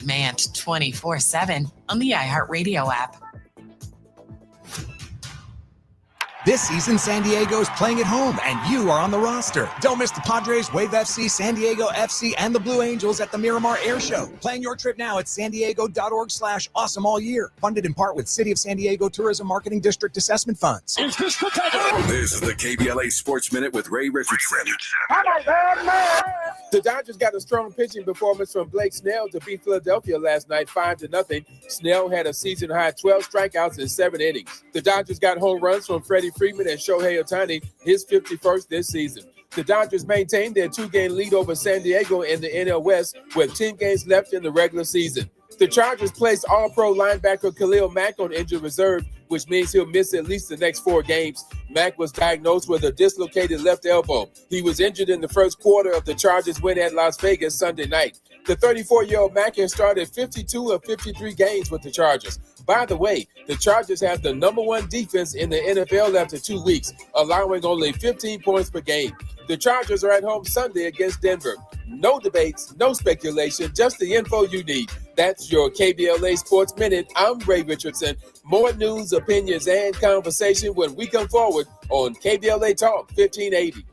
Mant 24/7 on the iHeartRadio app. This season, San Diego's playing at home, and you are on the roster. Don't miss the Padres, Wave FC, San Diego FC, and the Blue Angels at the Miramar Air Show. Plan your trip now at sandiego.org/awesome all year. Funded in part with City of San Diego Tourism Marketing District Assessment Funds. Is this the takeover? This is the KBLA Sports Minute with Ray Richardson. I'm a bad man. The Dodgers got a strong pitching performance from Blake Snell to beat Philadelphia last night 5-0. Snell had a season-high 12 strikeouts in 7 innings. The Dodgers got home runs from Freddie Freeman and Shohei Ohtani, his 51st this season. The Dodgers maintained their 2-game lead over San Diego in the NL West with 10 games left in the regular season. The Chargers placed All-Pro linebacker Khalil Mack on injured reserve, which means he'll miss at least the next 4 games. Mack was diagnosed with a dislocated left elbow. He was injured in the first quarter of the Chargers' win at Las Vegas Sunday night. The 34-year-old Mack has started 52 of 53 games with the Chargers. By the way, the Chargers have the number 1 defense in the NFL after 2 weeks, allowing only 15 points per game. The Chargers are at home Sunday against Denver. No debates, no speculation, just the info you need. That's your KBLA Sports Minute. I'm Ray Richardson. More news, opinions, and conversation when we come forward on KBLA Talk 1580.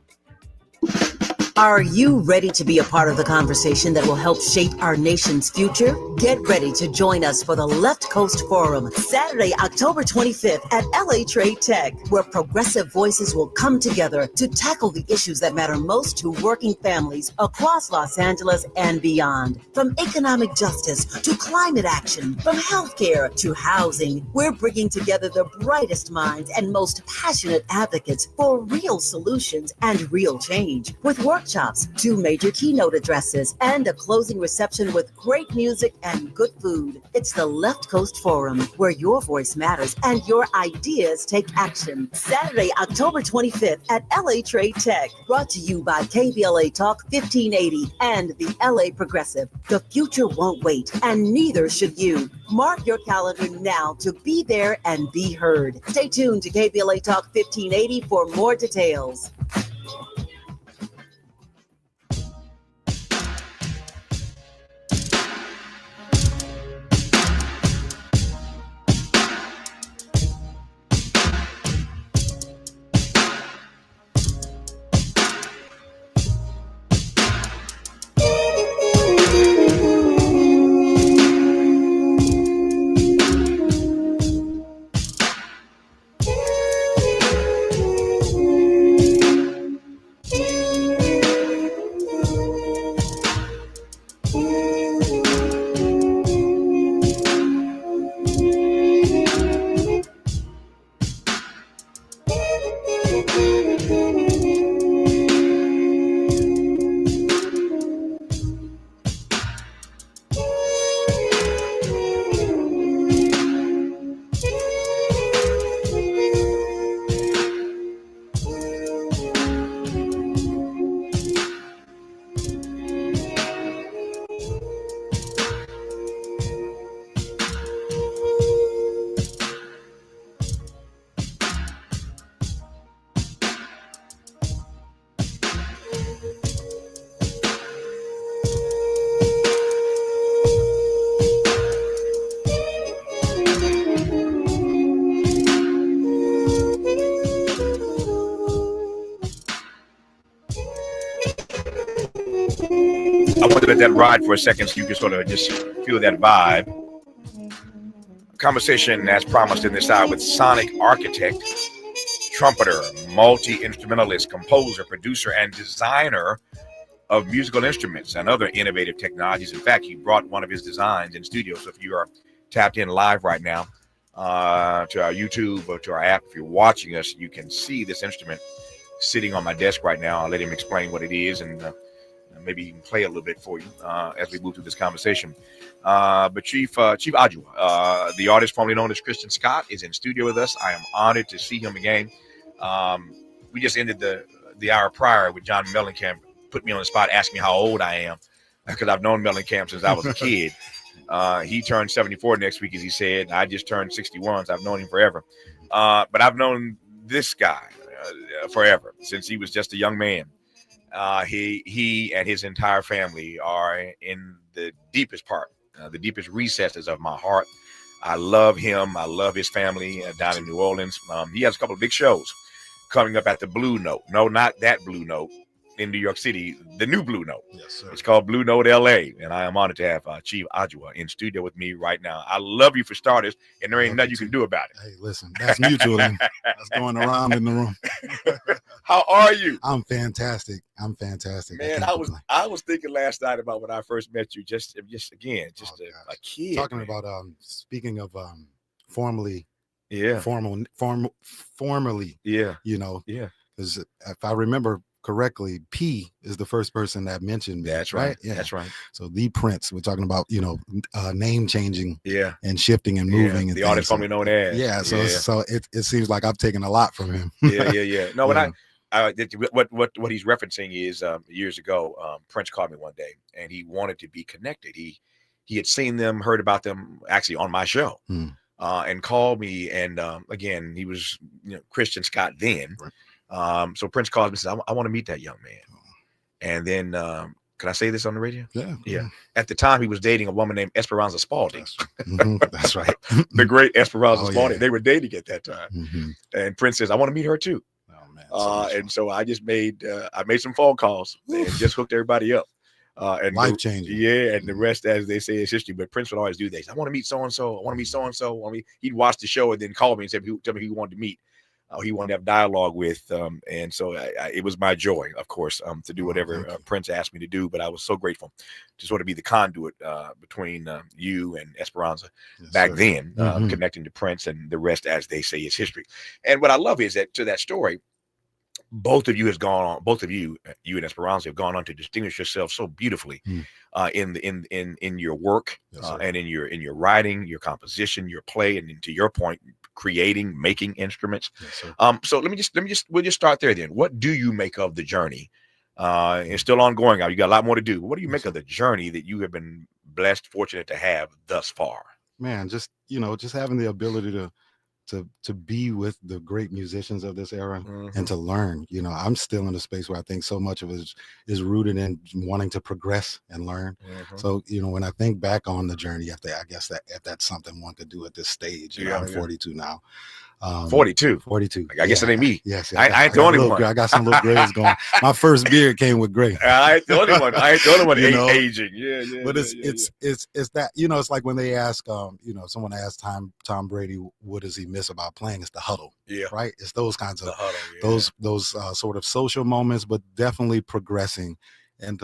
Are you ready to be a part of the conversation that will help shape our nation's future? Get ready to join us for the Left Coast Forum, Saturday, October 25th at LA Trade Tech, where progressive voices will come together to tackle the issues that matter most to working families across Los Angeles and beyond. From economic justice to climate action, from healthcare to housing, we're bringing together the brightest minds and most passionate advocates for real solutions and real change. With workshops, 2 major keynote addresses, and a closing reception with great music and good food. It's the Left Coast Forum, where your voice matters and your ideas take action. Saturday, October 25th at LA Trade Tech. Brought to you by KBLA Talk 1580 and the LA Progressive. The future won't wait, and neither should you. Mark your calendar now to be there and be heard. Stay tuned to KBLA Talk 1580 for more details. I want to let that ride for a second so you can sort of just feel that vibe. Conversation as promised in this hour with sonic architect, trumpeter, multi-instrumentalist, composer, producer, and designer of musical instruments and other innovative technologies. In fact, he brought one of his designs in studio. So if you are tapped in live right now to our YouTube or to our app, if you're watching us, you can see this instrument sitting on my desk right now. I'll let him explain what it is and maybe even play a little bit for you as we move through this conversation. But Chief Adjuah, the artist formerly known as Christian Scott, is in studio with us. I am honored to see him again. We just ended the hour prior with John Mellencamp, put me on the spot, asked me how old I am, because I've known Mellencamp since I was a kid. He turned 74 next week, as he said. I just turned 61, so I've known him forever. But I've known this guy forever, since he was just a young man. He and his entire family are in the deepest part the deepest recesses of my heart. I love him. I love his family down in New Orleans. He has a couple of big shows coming up at the Blue Note. No, not that Blue Note in New York City, the new Blue Note. Yes, sir. It's called Blue Note LA, and I am honored to have Chief Adjuah in studio with me right now. I love you for starters, and there ain't nothing you can do about it. Hey, listen, that's mutual. That's going around in the room. How are you? I'm fantastic. Man, I was thinking last night about when I first met you, just a kid. Talking man. about speaking of formally, yeah, formally, yeah, you know, yeah. Because if I remember correctly, P is the first person that mentioned me. That's right. Yeah. That's right. So the Prince, we're talking about, name changing, yeah, and shifting and moving. Yeah. And the artist formerly known as. Yeah. So it seems like I've taken a lot from him. yeah. No, when what he's referencing is years ago, Prince called me one day and he wanted to be connected. He had seen them, heard about them actually on my show, and called me. And again, he was Christian Scott then. Right. So Prince calls me and says, I want to meet that young man. And then, can I say this on the radio? Yeah. At the time, he was dating a woman named Esperanza Spalding. That's right. The great Esperanza Spalding. Yeah. They were dating at that time. And Prince says, I want to meet her too. Oh, man. And so I just made some phone calls and just hooked everybody up. And life changing. Yeah. And the rest, as they say, is history. But Prince would always do this. I want to meet so-and-so. I want to meet so-and-so. He'd watch the show and then call me and tell me who he wanted to meet. He wanted to have dialogue with, and so it was my joy, of course, to do whatever Prince asked me to do. But I was so grateful to sort of be the conduit between you and Esperanza back then, connecting to Prince, and the rest, as they say, is history. And what I love is that to that story, both of you you and Esperanza have gone on to distinguish yourself so beautifully in your work, and in your writing, your composition, your play, and to your point, making instruments. Yes, so we'll just start there then. What do you make of the journey? It's still ongoing. You got a lot more to do. What do you make of the journey that you have been blessed, fortunate to have thus far? Man, just having the ability to be with the great musicians of this era and to learn. I'm still in a space where I think so much of it is rooted in wanting to progress and learn. So, when I think back on the journey, if that's something one could do at this stage, I'm 42 now. 42. I guess it ain't me. Yes. I ain't the only one. I got some little grays going. My first beard came with gray. I ain't the only one. Aging. Yeah. But it's that, it's like when they ask, someone asked Tom Brady, what does he miss about playing? It's the huddle. Yeah. Right. It's those kinds of those sort of social moments, but definitely progressing. And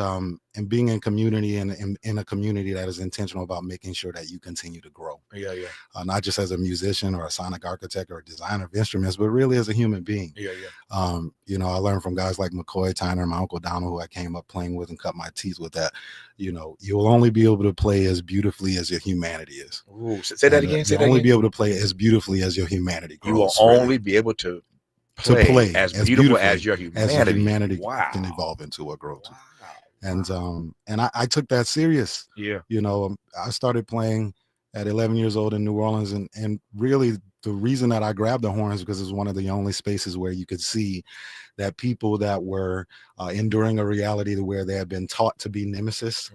being in community and in a community that is intentional about making sure that you continue to grow. Yeah. Not just as a musician or a sonic architect or a designer of instruments, but really as a human being. Yeah. I learned from guys like McCoy Tyner, my Uncle Donald, who I came up playing with and cut my teeth with that. You'll only be able to play as beautifully as your humanity is. Ooh, say that again. You'll only be able to play as beautifully as your humanity grows. You will only be able to play as beautiful as your humanity. Can evolve into or grow to. And I took that serious. Yeah. I started playing at 11 years old in New Orleans, and really the reason that I grabbed the horns because it was one of the only spaces where you could see that people that were enduring a reality to where they had been taught to be nemesis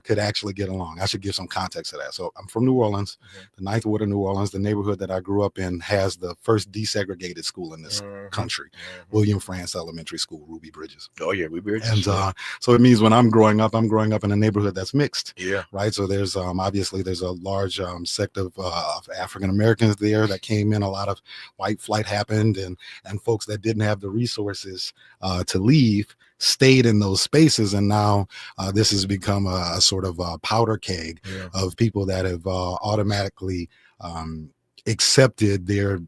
could actually get along. I should give some context to that. So I'm from New Orleans, the Ninth Ward of New Orleans. The neighborhood that I grew up in has the first desegregated school in this country, William France Elementary School, Ruby Bridges. Oh yeah, Ruby Bridges. And so it means when I'm growing up in a neighborhood that's mixed. Yeah. Right. So there's obviously there's a large sect of African Americans there that came in. A lot of white flight happened, and folks that didn't have the resources to leave stayed in those spaces, and now this has become a sort of a powder keg of people that have automatically accepted their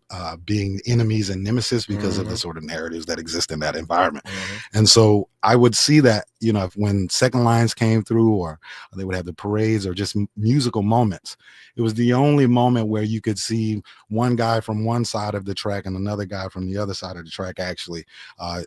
being enemies and nemesis because of the sort of narratives that exist in that environment. And so I would see that, when second lines came through, or they would have the parades or just musical moments, it was the only moment where you could see one guy from one side of the track and another guy from the other side of the track actually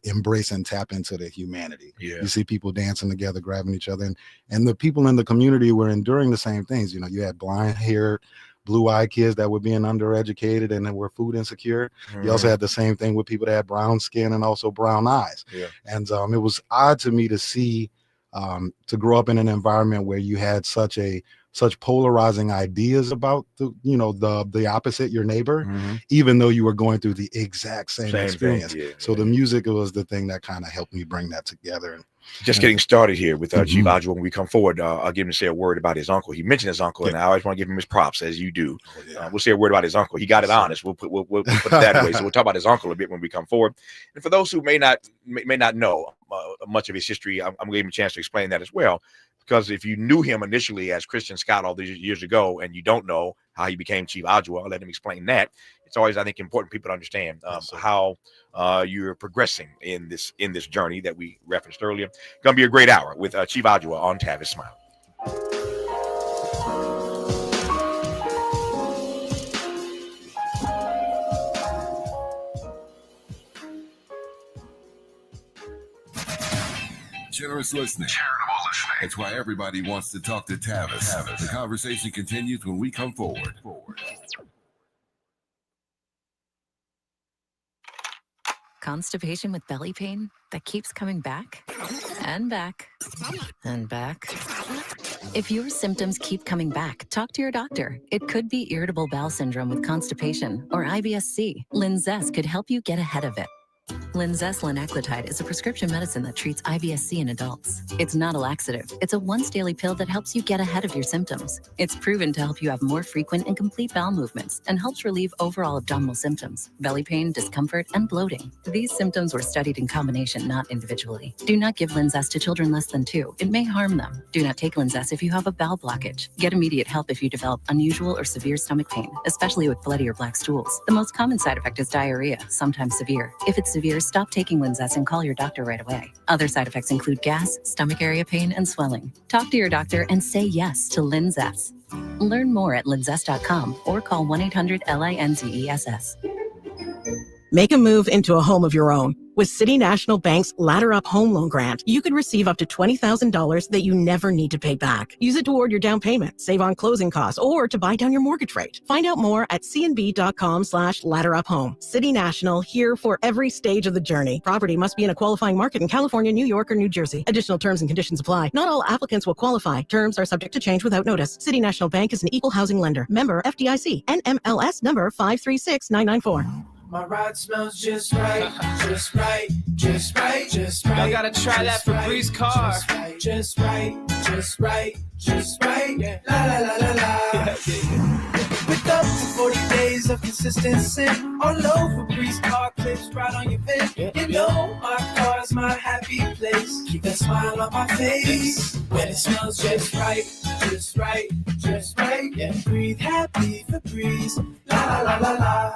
embrace and tap into the humanity. You see people dancing together, grabbing each other, and the people in the community were enduring the same things. You had blonde-haired, blue-eyed kids that were being undereducated and then were food insecure. You also had the same thing with people that had brown skin and also brown eyes. And it was odd to me to see, to grow up in an environment where you had such a such polarizing ideas about the opposite, your neighbor, Mm-hmm. even though you were going through the exact same experience. Thing, yeah, so the music was the thing that kind of helped me bring that together. Just getting started here with Chief Mhm. Adjuah. When we come forward, I'll give him to say a word about his uncle. He mentioned his uncle, and I always want to give him his props, as you do. We'll say a word about his uncle. He got it honest. We'll put it that way. So we'll talk about his uncle a bit when we come forward. And for those who may not know much of his history, I'm going to give him a chance to explain that as well. Because if you knew him initially as Christian Scott all these years ago, and you don't know how he became Chief Adjuah, I'll let him explain that. It's always, I think, important people to understand how you're progressing in this journey that we referenced earlier. Going to be a great hour with Chief Adjuah on Tavis Smiley. Generous listening. Charitable listening. That's why everybody wants to talk to Tavis. The conversation continues when we come forward. Constipation with belly pain that keeps coming back and back and back. If your symptoms keep coming back, talk to your doctor. It could be irritable bowel syndrome with constipation or IBS-C. Linzess could help you get ahead of it. Linzess linaclotide is a prescription medicine that treats IBS-C in adults. It's not a laxative. It's a once-daily pill that helps you get ahead of your symptoms. It's proven to help you have more frequent and complete bowel movements and helps relieve overall abdominal symptoms, belly pain, discomfort, and bloating. These symptoms were studied in combination, not individually. Do not give Linzess to children less than 2. It may harm them. Do not take Linzess if you have a bowel blockage. Get immediate help if you develop unusual or severe stomach pain, especially with bloody or black stools. The most common side effect is diarrhea, sometimes severe. If it's severe, stop taking Linzess and call your doctor right away. Other side effects include gas, stomach area pain, and swelling. Talk to your doctor and say yes to Linzess. Learn more at linzess.com or call 1-800-LINZESS. Make a move into a home of your own. With City National Bank's Ladder Up Home Loan Grant, you could receive up to $20,000 that you never need to pay back. Use it toward your down payment, save on closing costs, or to buy down your mortgage rate. Find out more at cnb.com/ladderuphome. City National, here for every stage of the journey. Property must be in a qualifying market in California, New York, or New Jersey. Additional terms and conditions apply. Not all applicants will qualify. Terms are subject to change without notice. City National Bank is an equal housing lender. Member FDIC. NMLS number 536994. My ride smells just right, just right, just right, just right. Y'all gotta try that Febreze car. Just right, just right, just right. Yeah. La la la la la. With up to 40 days of consistency, all over Febreze car clips right on your vent. You know my car's my happy place. Keep that smile on my face when it smells just right, just right, just right. Yeah. Breathe happy Febreze. La la la la la.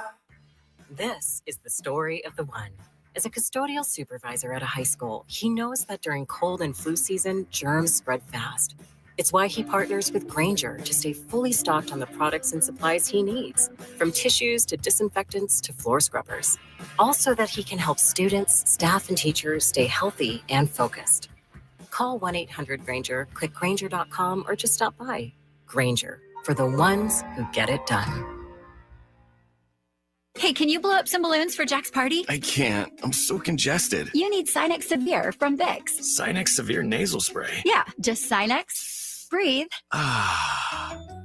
This is the story of the one. As a custodial supervisor at a high school, he knows that during cold and flu season, germs spread fast. It's why he partners with Grainger to stay fully stocked on the products and supplies he needs, from tissues to disinfectants to floor scrubbers. All so that he can help students, staff, and teachers stay healthy and focused. Call 1-800-GRAINGER, click Grainger.com, or just stop by. Grainger, for the ones who get it done. Hey, can you blow up some balloons for Jack's party? I can't. I'm so congested. You need Sinex Severe from Vicks. Sinex Severe nasal spray. Yeah, just Sinex. Breathe.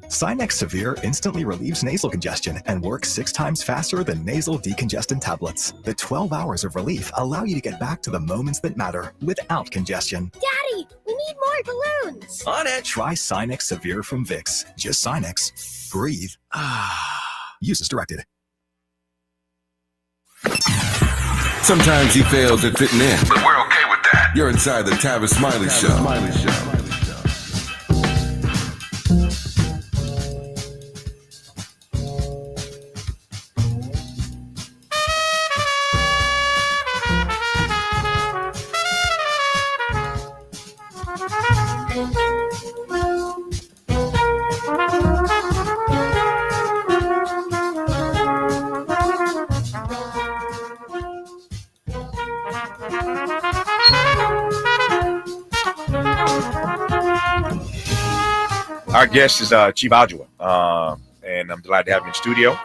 Sinex Severe instantly relieves nasal congestion and works 6 times faster than nasal decongestant tablets. The 12 hours of relief allow you to get back to the moments that matter without congestion. Daddy, we need more balloons. On it. Try Sinex Severe from Vicks. Just Sinex. Breathe. Use as directed. Sometimes he fails at fitting in, but we're okay with that. You're inside the Tavis Smiley Show. Our guest is Chief Adjuah, and I'm delighted to have him in studio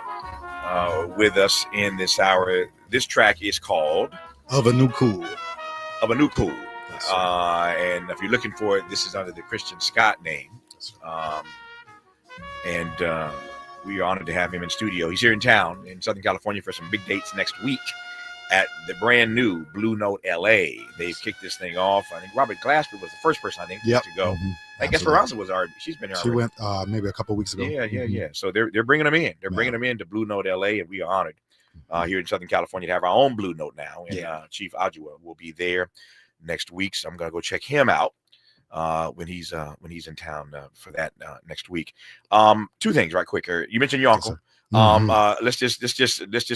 with us in this hour. This track is called Of a New Cool. Of a New Cool. And if you're looking for it, this is under the Christian Scott name. and we are honored to have him in studio. He's here in town in Southern California for some big dates next week at the brand new Blue Note LA. They've kicked this thing off. I think Robert Glasper was the first person to go. I guess Esperanza was already. She's been here. She already. went maybe a couple weeks ago. Yeah. So they're bringing them in. They're bringing them in to Blue Note LA, and we are honored here in Southern California to have our own Blue Note now. And Chief Adjuah will be there next week, so I'm gonna go check him out when he's in town for that next week. Two things right quick. You mentioned your uncle. Let's just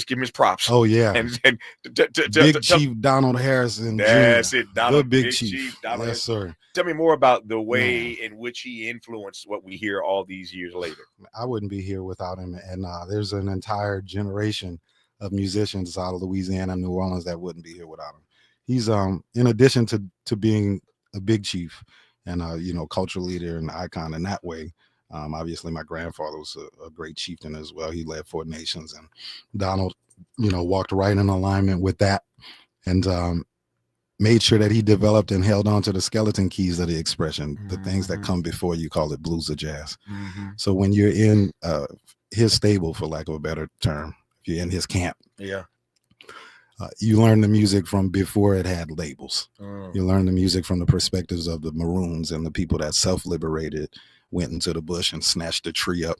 give him his props. Oh yeah, and Big Chief Donald Harrison. That's it, Donald. The Big Chief. Donald. Yes, sir. Tell me more about the way in which he influenced what we hear all these years later. I wouldn't be here without him, and there's an entire generation of musicians out of Louisiana and New Orleans that wouldn't be here without him. He's in addition to being a big chief and cultural leader and icon in that way. Obviously, my grandfather was a great chieftain as well. He led 4 nations, and Donald, walked right in alignment with that, and made sure that he developed and held on to the skeleton keys of the expression, the things that come before you call it blues or jazz. So when you're in his stable, for lack of a better term, if you're in his camp, you learn the music from before it had labels. You learn the music from the perspectives of the Maroons and the people that self-liberated, went into the bush and snatched a tree up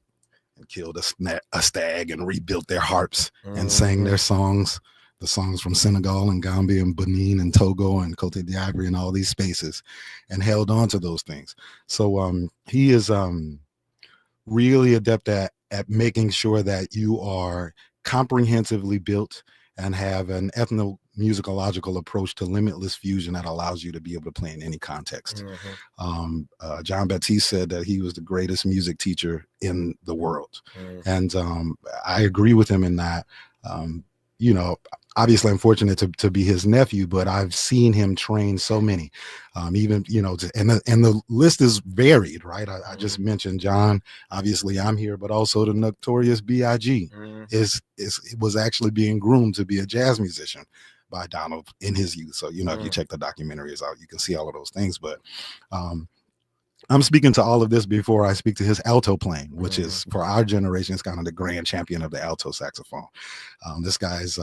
and killed a stag and rebuilt their harps and sang their songs, the songs from Senegal and Gambia and Benin and Togo and Cote d'Ivoire and all these spaces, and held on to those things. So he is really adept at making sure that you are comprehensively built and have an ethnomusicological approach to limitless fusion that allows you to be able to play in any context. John Baptiste said that he was the greatest music teacher in the world. And I agree with him in that. Obviously I'm fortunate to be his nephew, but I've seen him train so many, even, and the list is varied, right? I just mentioned John, obviously I'm here, but also the notorious B.I.G. was actually being groomed to be a jazz musician by Donald in his youth. So, if you check the documentaries out, you can see all of those things, but, I'm speaking to all of this before I speak to his alto playing, which is for our generation, is kind of the grand champion of the alto saxophone. This guy's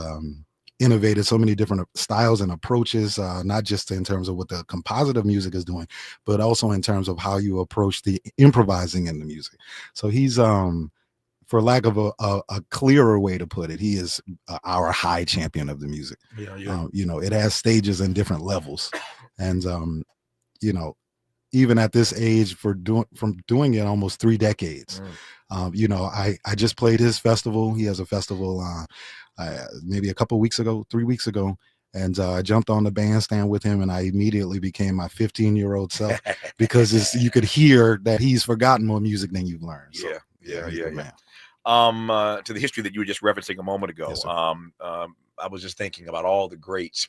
innovated so many different styles and approaches, not just in terms of what the compositive music is doing, but also in terms of how you approach the improvising in the music. So he's, for lack of a clearer way to put it, he is our high champion of the music. It has stages and different levels, and even at this age, from doing it almost 3 decades. I just played his festival. He has a festival maybe 3 weeks ago, and I jumped on the bandstand with him, and I immediately became my 15-year-old self because you could hear that he's forgotten more music than you've learned. So, man. To the history that you were just referencing a moment ago, yes, I was just thinking about all the greats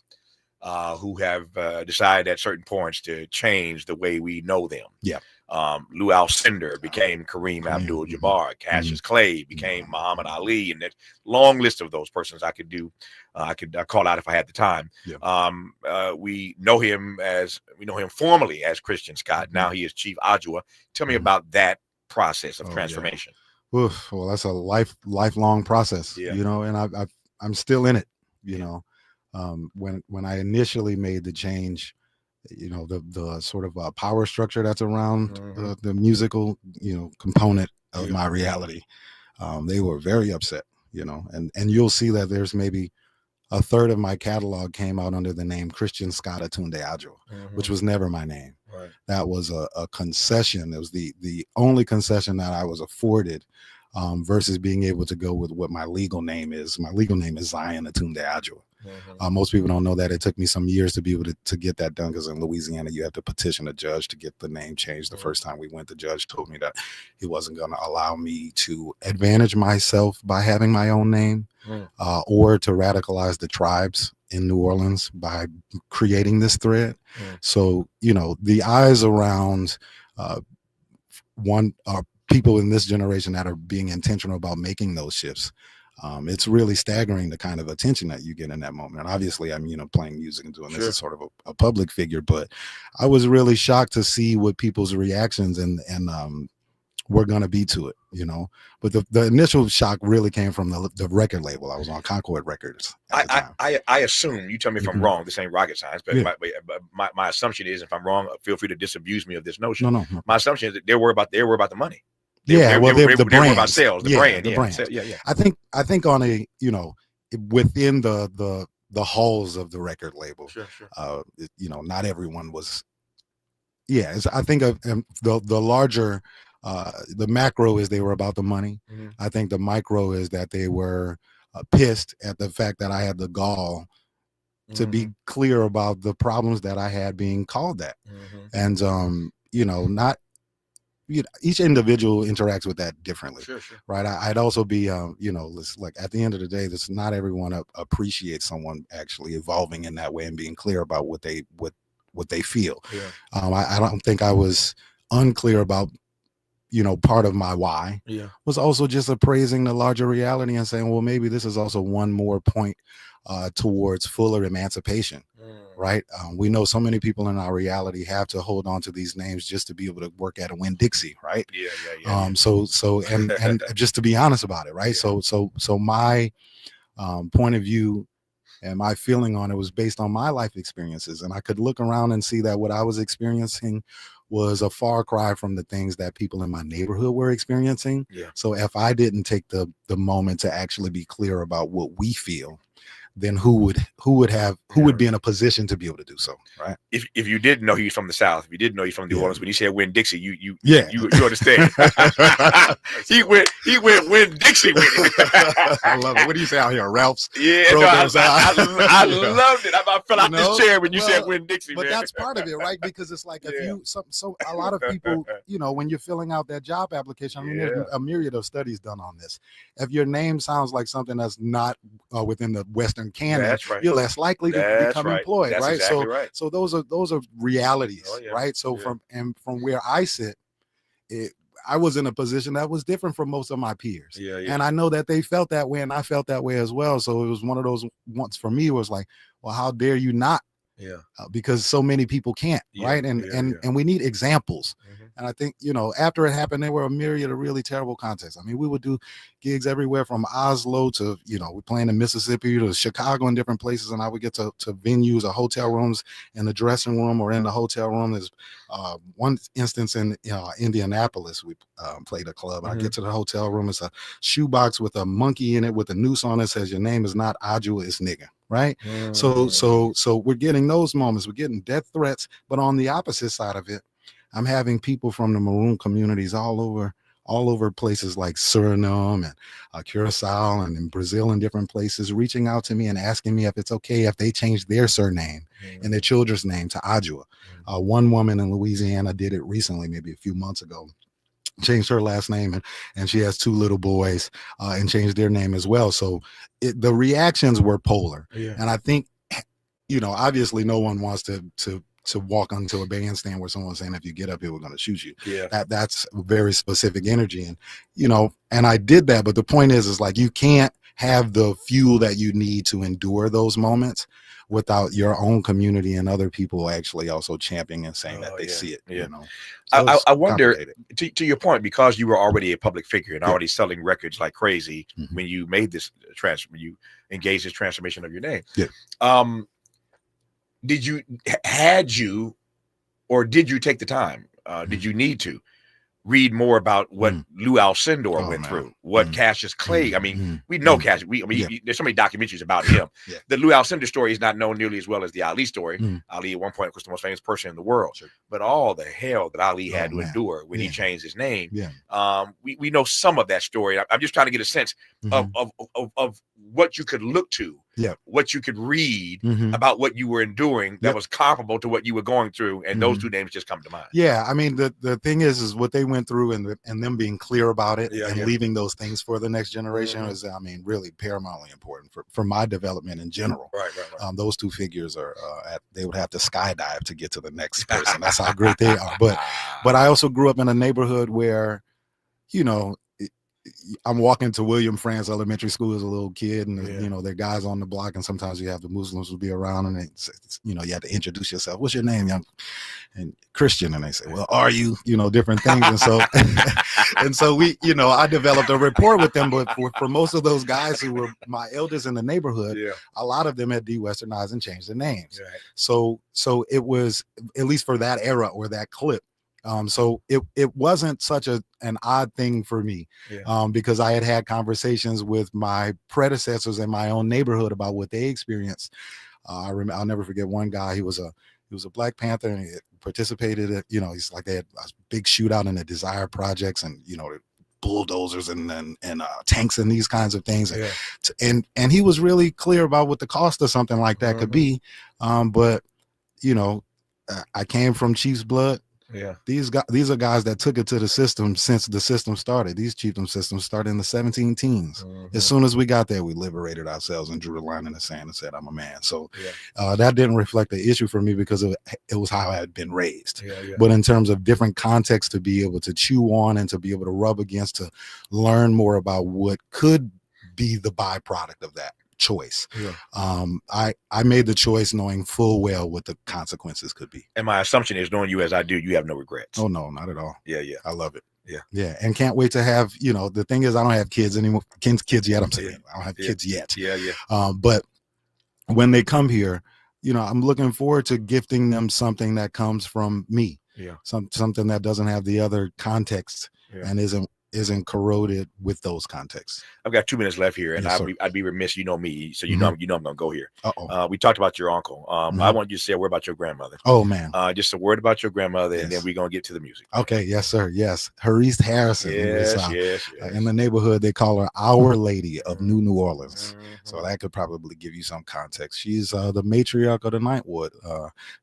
who have decided at certain points to change the way we know them. Lou Alcindor became Kareem Abdul-Jabbar. Cassius Clay became Muhammad Ali, and that long list of those persons I could do. I could call out if I had the time. We know him formally as Christian Scott. Now he is Chief Adjuah. Tell me about that process of transformation. Oof, well, that's a lifelong process, and I'm still in it. When I initially made the change, the sort of power structure that's around the musical, component of my reality, they were very upset, and you'll see that there's maybe a third of my catalog came out under the name Christian Scott Atunde Adjuah, which was never my name. That was a concession. It was the only concession that I was afforded, versus being able to go with what my legal name is. My legal name is Zion Atunde Adjuah. Most people don't know that. It took me some years to be able to get that done, because in Louisiana you have to petition a judge to get the name changed. The first time we went, the judge told me that he wasn't going to allow me to advantage myself by having my own name, or to radicalize the tribes in New Orleans by creating this thread. So, the eyes around people in this generation that are being intentional about making those shifts. It's really staggering the kind of attention that you get in that moment. And obviously I'm, playing music and doing this as sort of a public figure, but I was really shocked to see what people's reactions and we're going to be to it, but the initial shock really came from the record label. I was on Concord Records at the time. I assume, you tell me if I'm wrong, this ain't rocket science, but Yeah. my assumption is, if I'm wrong, feel free to disabuse me of this notion. No. My assumption is that they were about the money. The They brand were about sales, the brand. the brand. Yeah. I think on a, within the halls of the record label, Sure. not everyone was. Yeah, I think the larger, the macro is they were about the money. Mm-hmm. I think the micro is that they were pissed at the fact that I had the gall to be clear about the problems that I had being called that. And not, each individual interacts with that differently. Sure. Right. I'd also be, like at the end of the day, this not everyone appreciates someone actually evolving in that way and being clear about what they feel. Yeah. I don't think I was unclear about, part of my why was also just appraising the larger reality and saying, well, maybe this is also one more point towards fuller emancipation. Right. We know so many people in our reality have to hold on to these names just to be able to work at a Winn-Dixie. Right. Yeah. So and just to be honest about it. Right. Yeah. So my point of view and my feeling on it was based on my life experiences. And I could look around and see that what I was experiencing was a far cry from the things that people in my neighborhood were experiencing. Yeah. So if I didn't take the moment to actually be clear about what we feel, then who would be in a position to be able to do so, right? If you didn't know he's from the South, if you didn't know he's from New Orleans, when he said Winn-Dixie, you understand. he went Winn-Dixie with it. I love it. What do you say out here, Ralph's? Yeah, no, I loved it. I fell out this chair when you said Winn-Dixie. But man. that's part of it, right? Because it's like if you so a lot of people, when you're filling out that job application, I mean, there's a myriad of studies done on this. If your name sounds like something that's not within the Western canon, that's right. you're less likely to become employed, that's right? Exactly right. So those are realities, right? So Yeah. from where I sit, I was in a position that was different from most of my peers. Yeah. And I know that they felt that way and I felt that way as well. So it was one of those ones for me was like, well, how dare you not? Yeah. Because so many people can't, right? And we need examples. And I think, after it happened, there were a myriad of really terrible contests. I mean, we would do gigs everywhere from Oslo to, we're playing in Mississippi to Chicago and different places. And I would get to venues or hotel rooms in the dressing room or in the hotel room. There's one instance in Indianapolis, we played a club. I get to the hotel room. It's a shoebox with a monkey in it with a noose on it. Says, your name is not Adjuah, it's nigga. Right. So we're getting those moments. We're getting death threats. But on the opposite side of it, I'm having people from the Maroon communities all over places like Suriname and Curacao and in Brazil and different places reaching out to me and asking me if it's okay if they change their surname and their children's name to Adjuah. One woman in Louisiana did it recently, maybe a few months ago. Changed her last name and she has 2 little boys and changed their name as well. So the reactions were polar. And I think, obviously no one wants to walk onto a bandstand where someone's saying, if you get up here, we're going to shoot you. That's very specific energy. And, and I did that. But the point is like, you can't have the fuel that you need to endure those moments without your own community and other people actually also championing and saying that they see it. So I wonder, to your point, because you were already a public figure and already selling records like crazy when you made this you engaged this transformation of your name. Did you take the time? Did you need to read more about what Lou Alcindor went through, what Cassius Clay? I mean, we know Cassius. There's so many documentaries about him. The Lou Alcindor story is not known nearly as well as the Ali story. Ali, at one point, was the most famous person in the world. But all the hell that Ali had to endure when he changed his name, we know some of that story. I'm just trying to get a sense of what you could look to, what you could read about what you were enduring that was comparable to what you were going through, and those 2 names just come to mind. I mean, the thing is what they went through and them being clear about it and leaving those things for the next generation is, I mean, really paramountly important for my development in general. Right. Those 2 figures are they would have to skydive to get to the next person. That's how great they are. But I also grew up in a neighborhood where, I'm walking to William France Elementary School as a little kid, and Yeah. you know, there are guys on the block, and sometimes you have the Muslims will be around, and you know, you have to introduce yourself. What's your name, young? And Christian, and they say, well, are you? You know, different things, and so and so we, you know, I developed a rapport with them. But for most of those guys who were my elders in the neighborhood, a lot of them had de-Westernized and changed their names. Right. So it was, at least for that era or that clip. So it wasn't such an odd thing for me, because I had conversations with my predecessors in my own neighborhood about what they experienced. I'll never forget one guy. He was a Black Panther, and he participated at, you know, he's like, they had a big shootout in the Desire projects, and you know, bulldozers and tanks and these kinds of things. And he was really clear about what the cost of something like that could be. But you know, I came from Chief's blood. Yeah, these are guys that took it to the system since the system started. These chiefdom systems started in the 17 teens. As soon as we got there, we liberated ourselves and drew a line in the sand and said, I'm a man. So that didn't reflect the issue for me, because it was how I had been raised. But in terms of different contexts to be able to chew on and to be able to rub against, to learn more about what could be the byproduct of that choice. I made the choice knowing full well what the consequences could be. And my assumption is, knowing you as I do, you have no regrets. Oh no, not at all. Yeah. I love it. Yeah. And can't wait to have, you know, the thing is, I don't have kids anymore. Kids yet. I'm saying I don't have kids yet. But when they come here, you know, I'm looking forward to gifting them something that comes from me. Something that doesn't have the other context and isn't corroded with those contexts. I've got 2 minutes left here, and I'd be remiss, you know me, so you know I'm gonna go here. We talked about your uncle. I want you to say a word about your grandmother. Oh man, just a word about your grandmother, and then we're gonna get to the music. Okay, yes sir, yes. Harriet Harrison. Yes. In the neighborhood, they call her Our Lady of New Orleans. So that could probably give you some context. She's the matriarch of the Ninth Ward.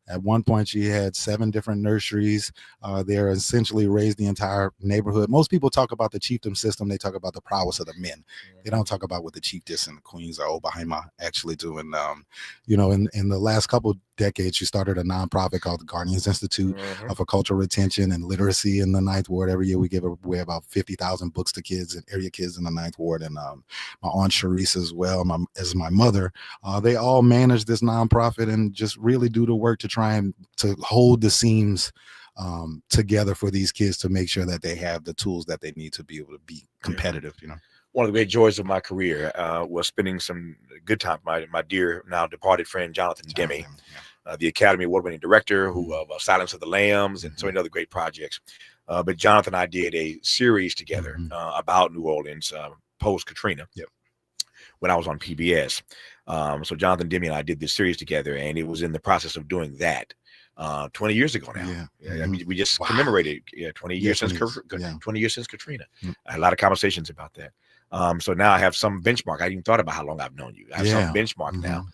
At one point, she had 7 different nurseries. They're essentially raised the entire neighborhood. Most people talk about the chiefdom system. They talk about the prowess of the men. They don't talk about what the chiefess and the queens are Obahima actually doing. You know, in the last couple decades, she started a nonprofit called the Guardians Institute for Cultural Retention and Literacy in the Ninth Ward. Every year we give away about 50,000 books to kids and area kids in the Ninth Ward. And my aunt Sharice as well, as my mother, they all manage this nonprofit and just really do the work to try and to hold the seams together for these kids, to make sure that they have the tools that they need to be able to be competitive. You know, one of the great joys of my career was spending some good time with my dear, now departed friend, Jonathan Demme, the Academy Award-winning director who of Silence of the Lambs and so many other great projects. But Jonathan and I did a series together about New Orleans post-Katrina when I was on PBS. So Jonathan Demme and I did this series together, and it was in the process of doing that 20 years ago now. I mean, we just commemorated 20 years since 20 years since Katrina. I had a lot of conversations about that. So now I have some benchmark. I hadn't even thought about how long I've known you. I have some benchmark now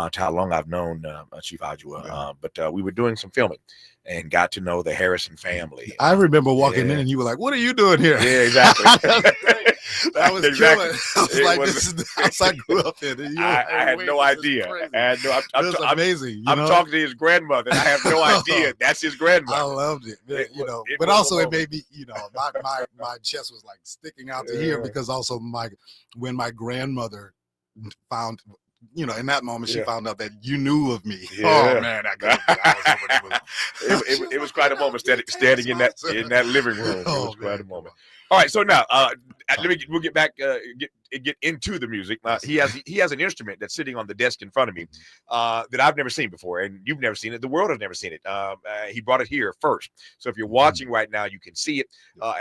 to how long I've known Chief Adjuah. But we were doing some filming and got to know the Harrison family. I remember walking in and you were like, what are you doing here? Yeah, exactly. That was killing. I was like, this is the house I grew up in. I had no idea. It's amazing. I'm talking to his grandmother, and I have no idea that's his grandmother. I loved it. You know, but also it made me, you know, my chest was like sticking out to here, because also when my grandmother found, you know, in that moment she found out that you knew of me. Oh man, it was quite a moment standing in that living room. It was quite a moment. All right, so now we'll get back get into the music. He has an instrument that's sitting on the desk in front of me that I've never seen before, and you've never seen it. The world has never seen it. He brought it here first, so if you're watching right now, you can see it,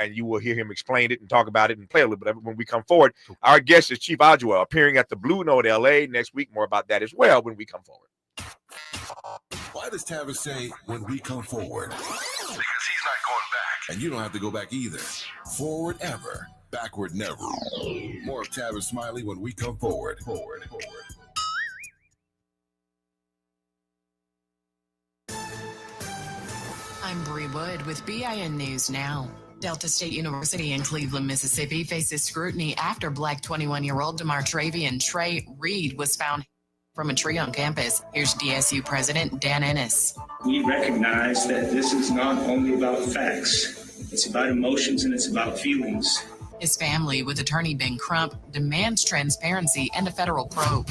and you will hear him explain it and talk about it and play a little bit of it when we come forward. Our guest is Chief Adjuah, appearing at the Blue Note LA next week. More about that as well when we come forward. Why does Tavis say when we come forward? Because he's not going back. And you don't have to go back either. Forward ever, backward never. More of Tavis Smiley when we come forward. I'm Bree Wood with BIN News Now. Delta State University in Cleveland, Mississippi faces scrutiny after Black 21-year-old DeMar Travian Trey Reed was found from a tree on campus. Here's DSU President Dan Ennis. We recognize that this is not only about facts. It's about emotions and it's about feelings. His family, with attorney Ben Crump, demands transparency and a federal probe.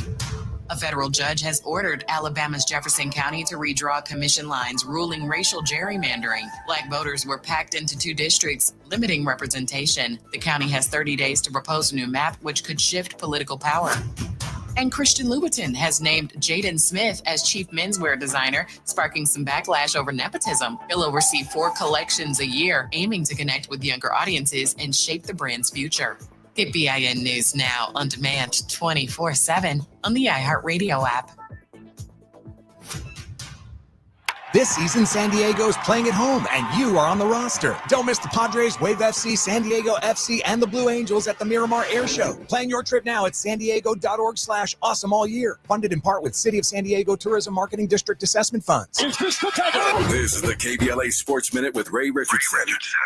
A federal judge has ordered Alabama's Jefferson County to redraw commission lines, ruling racial gerrymandering. Black voters were packed into 2 districts, limiting representation. The county has 30 days to propose a new map, which could shift political power. And Christian Louboutin has named Jaden Smith as chief menswear designer, sparking some backlash over nepotism. He'll oversee 4 collections a year, aiming to connect with younger audiences and shape the brand's future. Get BIN News Now on demand 24/7 on the iHeartRadio app. This season, San Diego's playing at home, and you are on the roster. Don't miss the Padres, Wave FC, San Diego FC, and the Blue Angels at the Miramar Air Show. Plan your trip now at sandiego.org/awesome all year. Funded in part with City of San Diego Tourism Marketing District Assessment Funds. This is the KBLA Sports Minute with Ray Richardson.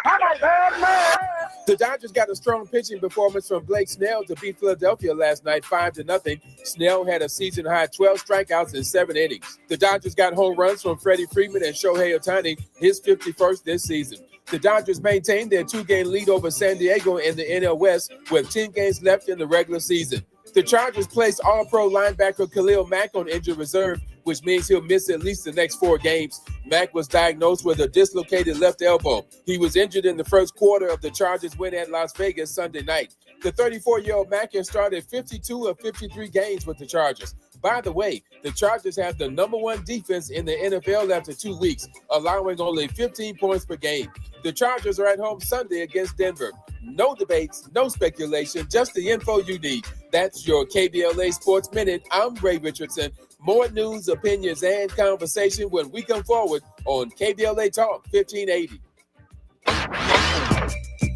I'm a bad man. The Dodgers got a strong pitching performance from Blake Snell to beat Philadelphia last night 5-0. Snell had a season-high 12 strikeouts in 7 innings. The Dodgers got home runs from Freddie Freeman and Shohei Ohtani, his 51st this season. The Dodgers maintained their 2-game lead over San Diego in the NL West with 10 games left in the regular season. The Chargers placed All-Pro linebacker Khalil Mack on injured reserve, which means he'll miss at least the next 4 games. Mack was diagnosed with a dislocated left elbow. He was injured in the first quarter of the Chargers' win at Las Vegas Sunday night. The 34-year-old Mack has started 52 of 53 games with the Chargers. By the way, the Chargers have the number 1 defense in the NFL after 2 weeks, allowing only 15 points per game. The Chargers are at home Sunday against Denver. No debates, no speculation, just the info you need. That's your KBLA Sports Minute. I'm Ray Richardson. More news, opinions, and conversation when we come forward on KBLA Talk 1580.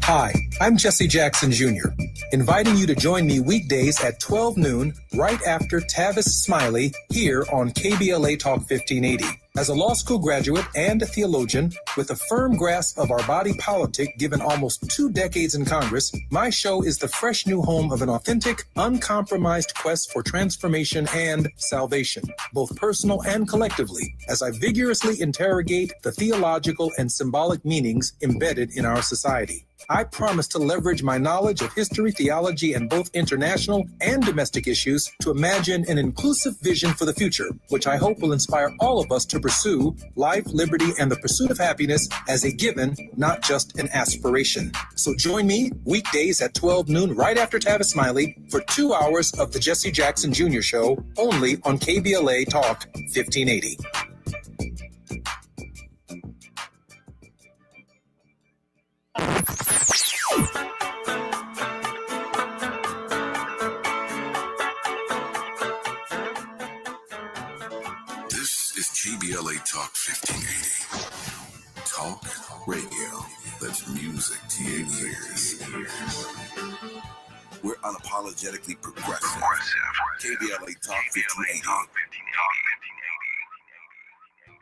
Hi, I'm Jesse Jackson Jr., inviting you to join me weekdays at 12 noon right after Tavis Smiley here on KBLA Talk 1580. As a law school graduate and a theologian with a firm grasp of our body politic given almost 2 decades in Congress, my show is the fresh new home of an authentic, uncompromised quest for transformation and salvation, both personal and collectively, as I vigorously interrogate the theological and symbolic meanings embedded in our society. I promise to leverage my knowledge of history, theology, and both international and domestic issues to imagine an inclusive vision for the future, which I hope will inspire all of us to pursue life, liberty, and the pursuit of happiness as a given, not just an aspiration. So join me weekdays at 12 noon right after Tavis Smiley for 2 hours of the Jesse Jackson Jr. Show only on KBLA Talk 1580. This is KBLA Talk 1580. Talk radio. That's music to your ears. We're unapologetically progressive. KBLA Talk 1580.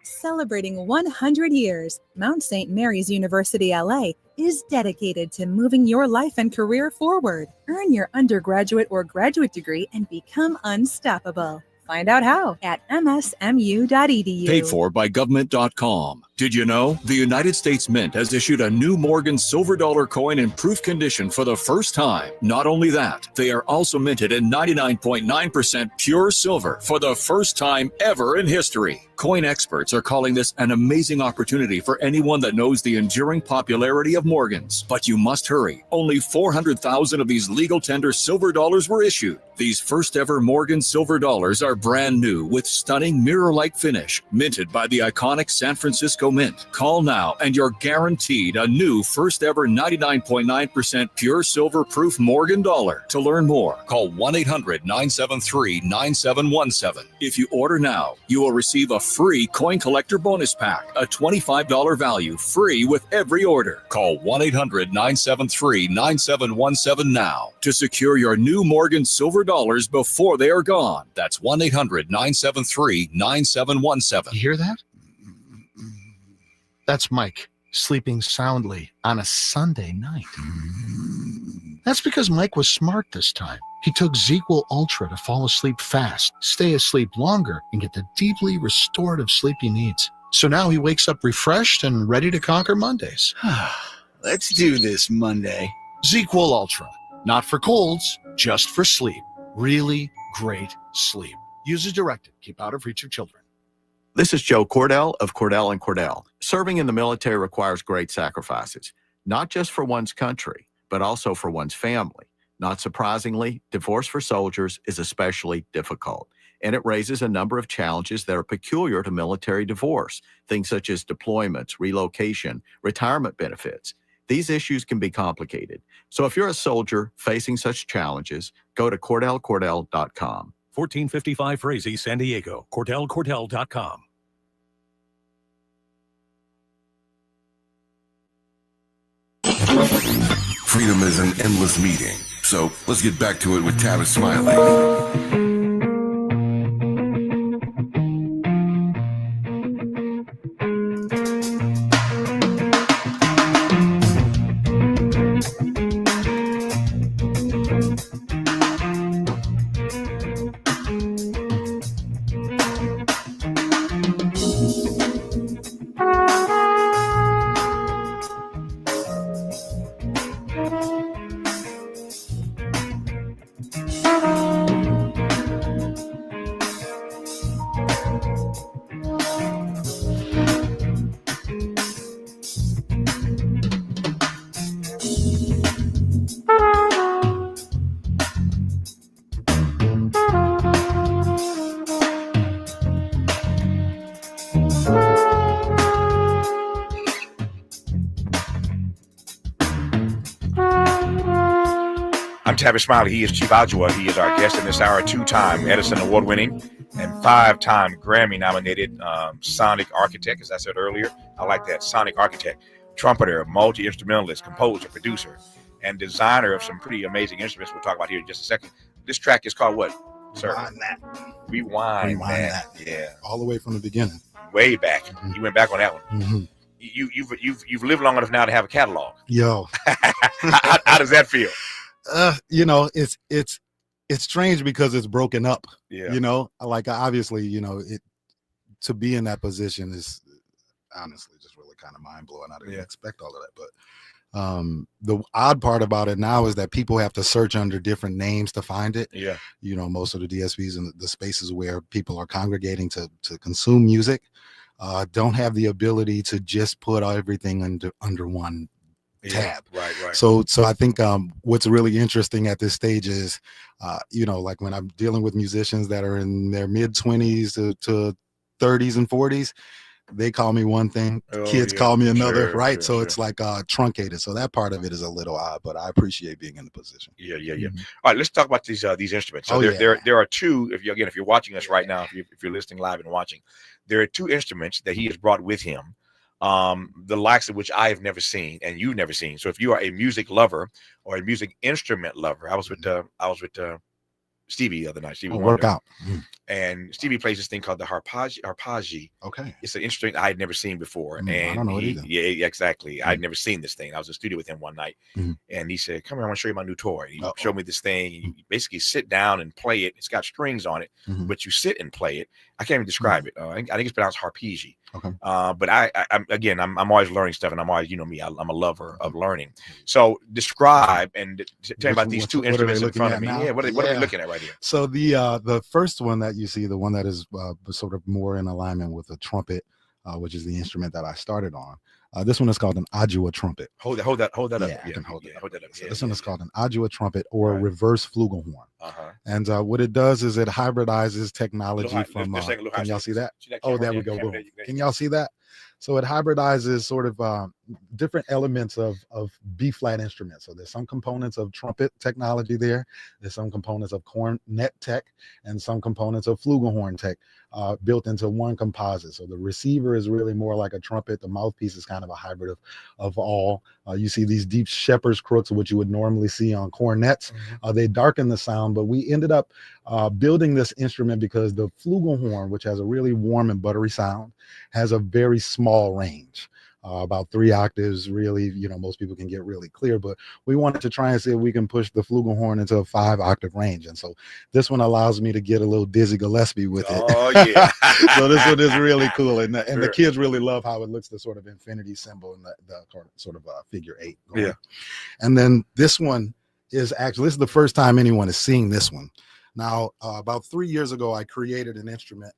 Celebrating 100 years, Mount St. Mary's University LA is dedicated to moving your life and career forward. Earn your undergraduate or graduate degree and become unstoppable. Find out how at msmu.edu. Paid for by government.com. Did you know the United States Mint has issued a new Morgan silver dollar coin in proof condition for the first time? Not only that, they are also minted in 99.9% pure silver for the first time ever in history. Coin experts are calling this an amazing opportunity for anyone that knows the enduring popularity of Morgans. But you must hurry. Only 400,000 of these legal tender silver dollars were issued. These first ever Morgan silver dollars are brand new with stunning mirror-like finish, minted by the iconic San Francisco Mint. Call now and you're guaranteed a new first ever 99.9% pure silver proof Morgan dollar. To learn more, call 1-800-973-9717. If you order now, you will receive a free coin collector bonus pack, a $25 value, free with every order. Call 1-800-973-9717 now to secure your new Morgan silver dollars before they are gone. That's 1-800-973-9717. You hear that? That's Mike sleeping soundly on a Sunday night. That's because Mike was smart this time. He took ZQL Ultra to fall asleep fast, stay asleep longer, and get the deeply restorative sleep he needs. So now he wakes up refreshed and ready to conquer Mondays. Let's do this, Monday. ZQL Ultra, not for colds, just for sleep. Really great sleep. Use as directed. Keep out of reach of children. This is Joe Cordell of Cordell & Cordell. Serving in the military requires great sacrifices, not just for one's country, but also for one's family. Not surprisingly, divorce for soldiers is especially difficult, and it raises a number of challenges that are peculiar to military divorce, things such as deployments, relocation, retirement benefits. These issues can be complicated. So if you're a soldier facing such challenges, go to CordellCordell.com. 1455 Frazee, San Diego. CordellCordell.com. Freedom is an endless meeting. So let's get back to it with Tavis Smiley. I'm Tavis Smiley. He is Chief Adjuah. He is our guest in this hour. 2-time Edison Award-winning and 5-time Grammy-nominated sonic architect, as I said earlier. I like that. Sonic architect, trumpeter, multi-instrumentalist, composer, producer, and designer of some pretty amazing instruments we'll talk about here in just a second. This track is called what, sir? Rewind that. Yeah. All the way from the beginning. Way back. Mm-hmm. You went back on that one. Mm-hmm. You've lived long enough now to have a catalog. Yo. How does that feel? It's strange because it's broken up. Yeah. You know, like obviously, to be in that position is honestly just really kind of mind blowing. I didn't expect all of that, but the odd part about it now is that people have to search under different names to find it. Yeah. Most of the DSPs and the spaces where people are congregating to consume music don't have the ability to just put everything under one tab. Right. So I think what's really interesting at this stage is, like when I'm dealing with musicians that are in their mid-20s to 30s and 40s, they call me one thing, kids call me another, right? So it's like truncated. So that part of it is a little odd, but I appreciate being in the position. Yeah. Mm-hmm. All right, let's talk about these instruments. So there are two. If you're watching us right now, if you're listening live and watching, there are two instruments that he has brought with him. The likes of which I have never seen and you've never seen. So if you are a music lover or a music instrument lover, I was with Stevie the other night. Stevie work out. And Stevie plays this thing called the harpaggi. Okay. It's an instrument I had never seen before. And I don't know it either. Yeah, exactly. I'd never seen this thing. I was in the studio with him one night and he said, come here, I want to show you my new toy. He showed me this thing. And you basically sit down and play it. It's got strings on it, but you sit and play it. I can't even describe it. I think it's pronounced harpaggi. Okay. But I'm always learning stuff, and I'm always, me, I'm a lover of learning. So describe and tell me about these two instruments in front of me. Now? Yeah, what are we looking at right here? So the first one that you see, the one that is sort of more in alignment with the trumpet, which is the instrument that I started on. This one is called an Adjuah trumpet. Hold that up. Yeah, I can hold it. Hold that up. So this one is called an Adjuah trumpet or a reverse flugelhorn. Uh-huh. And what it does is it hybridizes technology from. Can y'all see that? Oh, there we go. Boom. Can y'all see that? So it hybridizes sort of different elements of B flat instruments. So there's some components of trumpet technology there. There's some components of cornet tech and some components of flugelhorn tech built into one composite. So the receiver is really more like a trumpet. The mouthpiece is kind of a hybrid of all. You see these deep shepherd's crooks, which you would normally see on cornets. They darken the sound, but we ended up building this instrument because the flugelhorn, which has a really warm and buttery sound, has a very small range. about 3 octaves. Really, most people can get really clear, but we wanted to try and see if we can push the flugelhorn into a 5-octave range. And so this one allows me to get a little Dizzy Gillespie with it. Oh yeah. So this one is really cool, and the kids really love how it looks, the sort of infinity symbol and the sort of figure 8. Yeah. And then this one is this is the first time anyone is seeing this one. Now, about 3 years ago, I created an instrument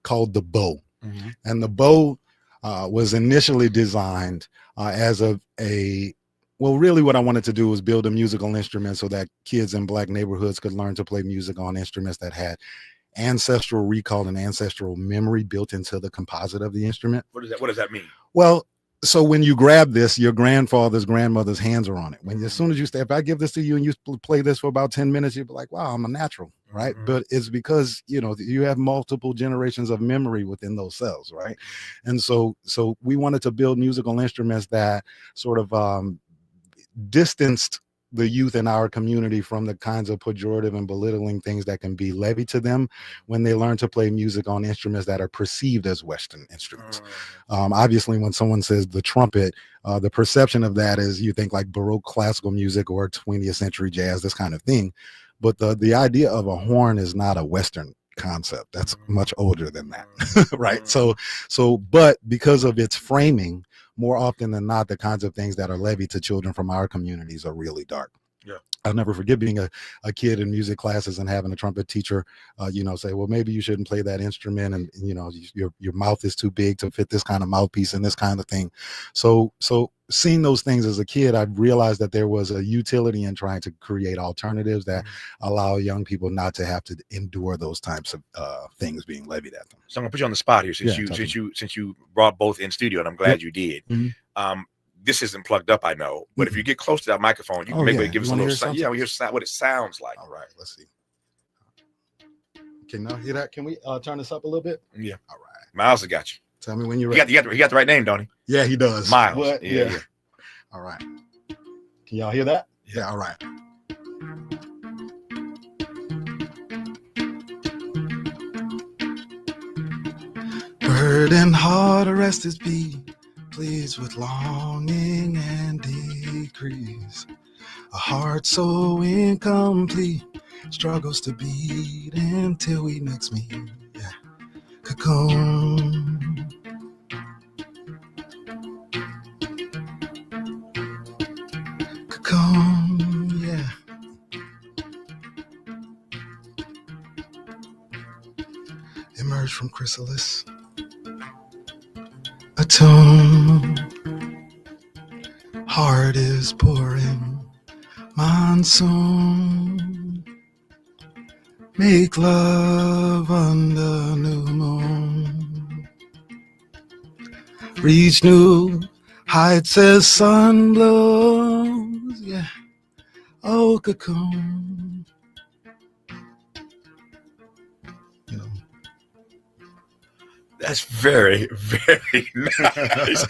called the bow. Mm-hmm. And the bow was initially designed as really what I wanted to do was build a musical instrument so that kids in Black neighborhoods could learn to play music on instruments that had ancestral recall and ancestral memory built into the composite of the instrument. What does that mean? Well, so when you grab this, your grandmother's hands are on it. As soon as if I give this to you and you play this for about 10 minutes, you'll be like, wow, I'm a natural, right? Mm-hmm. But it's because, you have multiple generations of memory within those cells, right? And so we wanted to build musical instruments that sort of distanced the youth in our community from the kinds of pejorative and belittling things that can be levied to them when they learn to play music on instruments that are perceived as Western instruments. Obviously, when someone says the trumpet, the perception of that is you think like Baroque classical music or 20th century jazz, this kind of thing. But the idea of a horn is not a Western concept. That's much older than that, right? But because of its framing, more often than not, the kinds of things that are levied to children from our communities are really dark. Yeah. I'll never forget being a kid in music classes and having a trumpet teacher, say, well, maybe you shouldn't play that instrument. And, your mouth is too big to fit this kind of mouthpiece and this kind of thing. So seeing those things as a kid, I realized that there was a utility in trying to create alternatives that allow young people not to have to endure those types of things being levied at them. So I'm gonna put you on the spot here since you brought both in studio, and I'm glad you did. Mm-hmm. This isn't plugged up, I know, but if you get close to that microphone, you can maybe give us a little sound. Yeah, we hear what it sounds like. All right, let's see. Can you hear that? Can we turn this up a little bit? Yeah. All right. Miles has got you. Tell me when you're ready. He got the right name, don't he? Yeah, he does. Miles. What? Yeah. All right. Can y'all hear that? Yeah. All right. Burden heart arrested be, pleased with longing and decrease. A heart so incomplete struggles to beat until we next meet. Yeah. Cocoon. Cocoon, yeah. Emerge from chrysalis. Attune. Heart is pouring. Monsoon. Make love under new moon. Reach new heights as sun blows. Yeah. Oh, cocoon. That's very, very nice.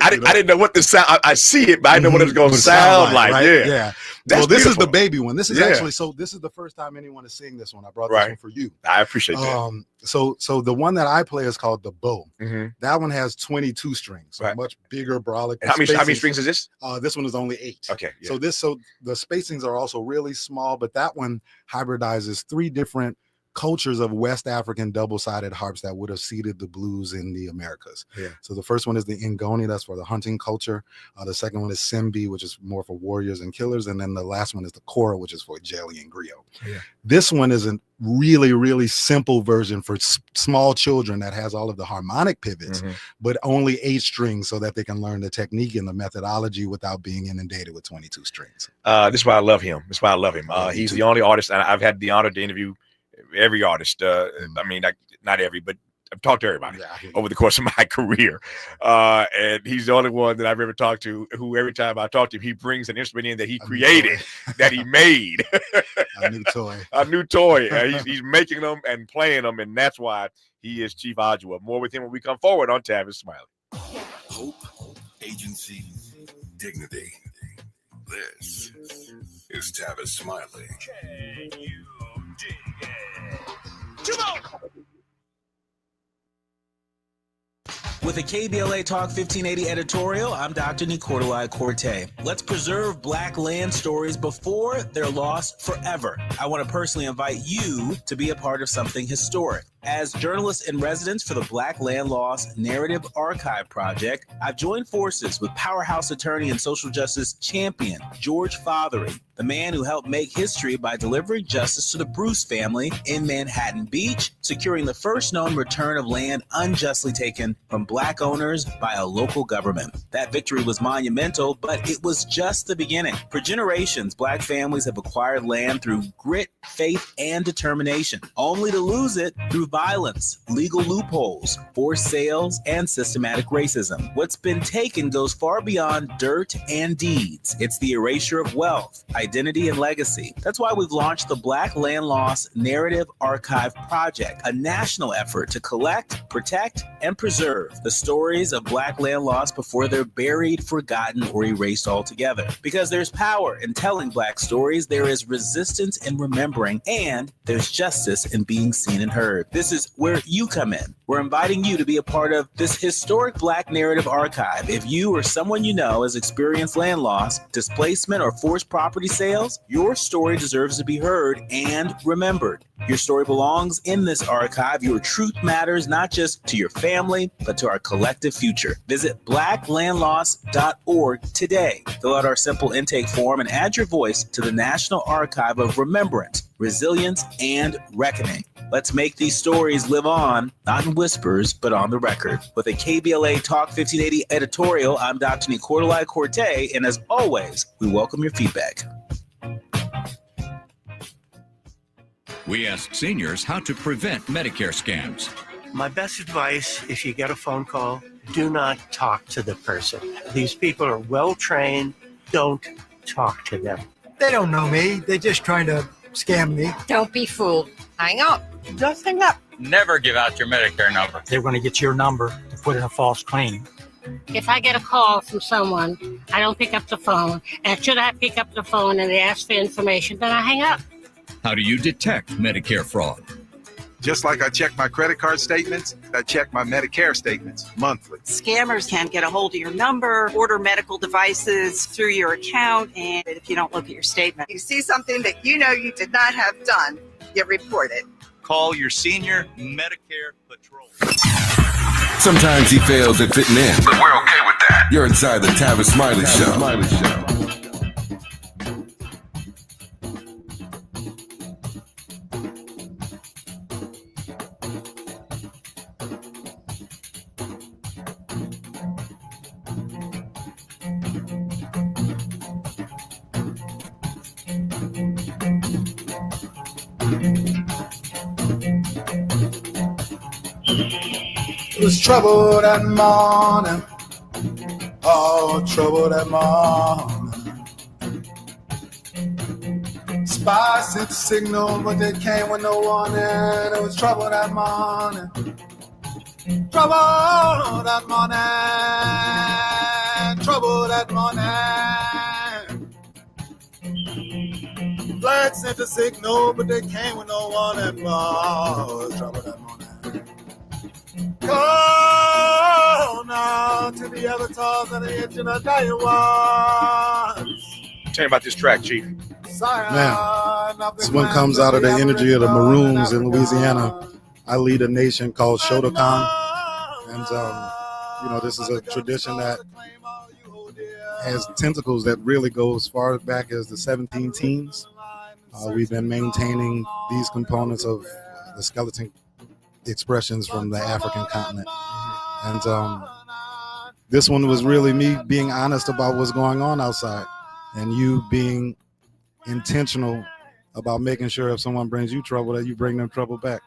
I didn't know what the sound. I see it, but I didn't know what it was going to sound like. Right? Yeah. That's well, this beautiful. is the baby one. This is actually this is the first time anyone is seeing this one. I brought this one for you. I appreciate that. So the one that I play is called the bow. Mm-hmm. That one has 22 strings, so much bigger, brolic. How many strings is this? This one is only 8. Okay. Yeah. So the spacings are also really small, but that one hybridizes 3 different cultures of West African double-sided harps that would have seeded the blues in the Americas. Yeah. So the first one is the Ngoni, that's for the hunting culture. The second one is Simbi, which is more for warriors and killers. And then the last one is the Kora, which is for jelly and griot. Yeah. This one is a really, really simple version for small children that has all of the harmonic pivots, but only 8 strings so that they can learn the technique and the methodology without being inundated with 22 strings. This is why I love him. He's the only artist, and I've had the honor to interview every artist. I mean, not every, but I've talked to everybody over the course of my career. And he's the only one that I've ever talked to who every time I talk to him, he brings an instrument in that he created, that he made. A new toy. A new toy. He's making them and playing them, and that's why he is Chief Adjuah. More with him when we come forward on Tavis Smiley. Hope, agency, dignity. This is Tavis Smiley. Can you dig it? Come on! With a KBLA Talk 1580 editorial, I'm Dr. Nicolai Corte. Let's preserve Black land stories before they're lost forever. I want to personally invite you to be a part of something historic. As journalist in residence for the Black Land Lost Narrative Archive Project, I've joined forces with powerhouse attorney and social justice champion George Fothery, the man who helped make history by delivering justice to the Bruce family in Manhattan Beach, securing the first known return of land unjustly taken from Black owners by a local government. That victory was monumental, but it was just the beginning. For generations, Black families have acquired land through grit, faith, and determination, only to lose it through violence, legal loopholes, forced sales, and systematic racism. What's been taken goes far beyond dirt and deeds. It's the erasure of wealth, identity, and legacy. That's why we've launched the Black Land Lost Narrative Archive Project, a national effort to collect, protect, and preserve the stories of Black land lost before they're buried, forgotten, or erased altogether. Because there's power in telling Black stories, there is resistance in remembering, and there's justice in being seen and heard. This is where you come in. We're inviting you to be a part of this historic Black narrative archive. If you or someone you know has experienced land loss, displacement, or forced property sales, your story deserves to be heard and remembered. Your story belongs in this archive. Your truth matters not just to your family, but to our collective future. Visit blacklandlost.org today. Fill out our simple intake form and add your voice to the National Archive of Remembrance, Resilience, and Reckoning. Let's make these stories live on, not in whispers, but on the record. With a KBLA Talk 1580 editorial, I'm Dr. Nicolai Corte, and as always, we welcome your feedback. We ask seniors how to prevent Medicare scams. My best advice, if you get a phone call, do not talk to the person. These people are well trained. Don't talk to them. They don't know me. They're just trying to scam me. Don't be fooled. Hang up. Just hang up. Never give out your Medicare number. They're going to get your number to put in a false claim. If I get a call from someone, I don't pick up the phone. And should I pick up the phone and they ask for information, then I hang up. How do you detect Medicare fraud? Just like I check my credit card statements, I check my Medicare statements monthly. Scammers can get a hold of your number, order medical devices through your account, and if you don't look at your statement. You see something that you know you did not have done, you report it. Call your senior Medicare patrol. Sometimes he fails at fitting in, but we're okay with that. You're inside the Tavis Smiley Show. It was trouble that morning, oh, trouble that morning. Spies sent the signal, but they came with no warning. It was trouble that morning, trouble that morning, trouble that morning. Flag sent the signal, but they came with no warning. Oh, it was trouble that morning. Go now to the other towns and the engine of dying ones. Tell me about this track, Chief. Man, this one comes out of the energy of the Maroons in Louisiana. I lead a nation called Shotokan. And, this is a tradition that has tentacles that really go as far back as the 17 teens. We've been maintaining these components of the skeleton expressions from the African continent. And this one was really me being honest about what's going on outside and you being intentional about making sure if someone brings you trouble that you bring them trouble back.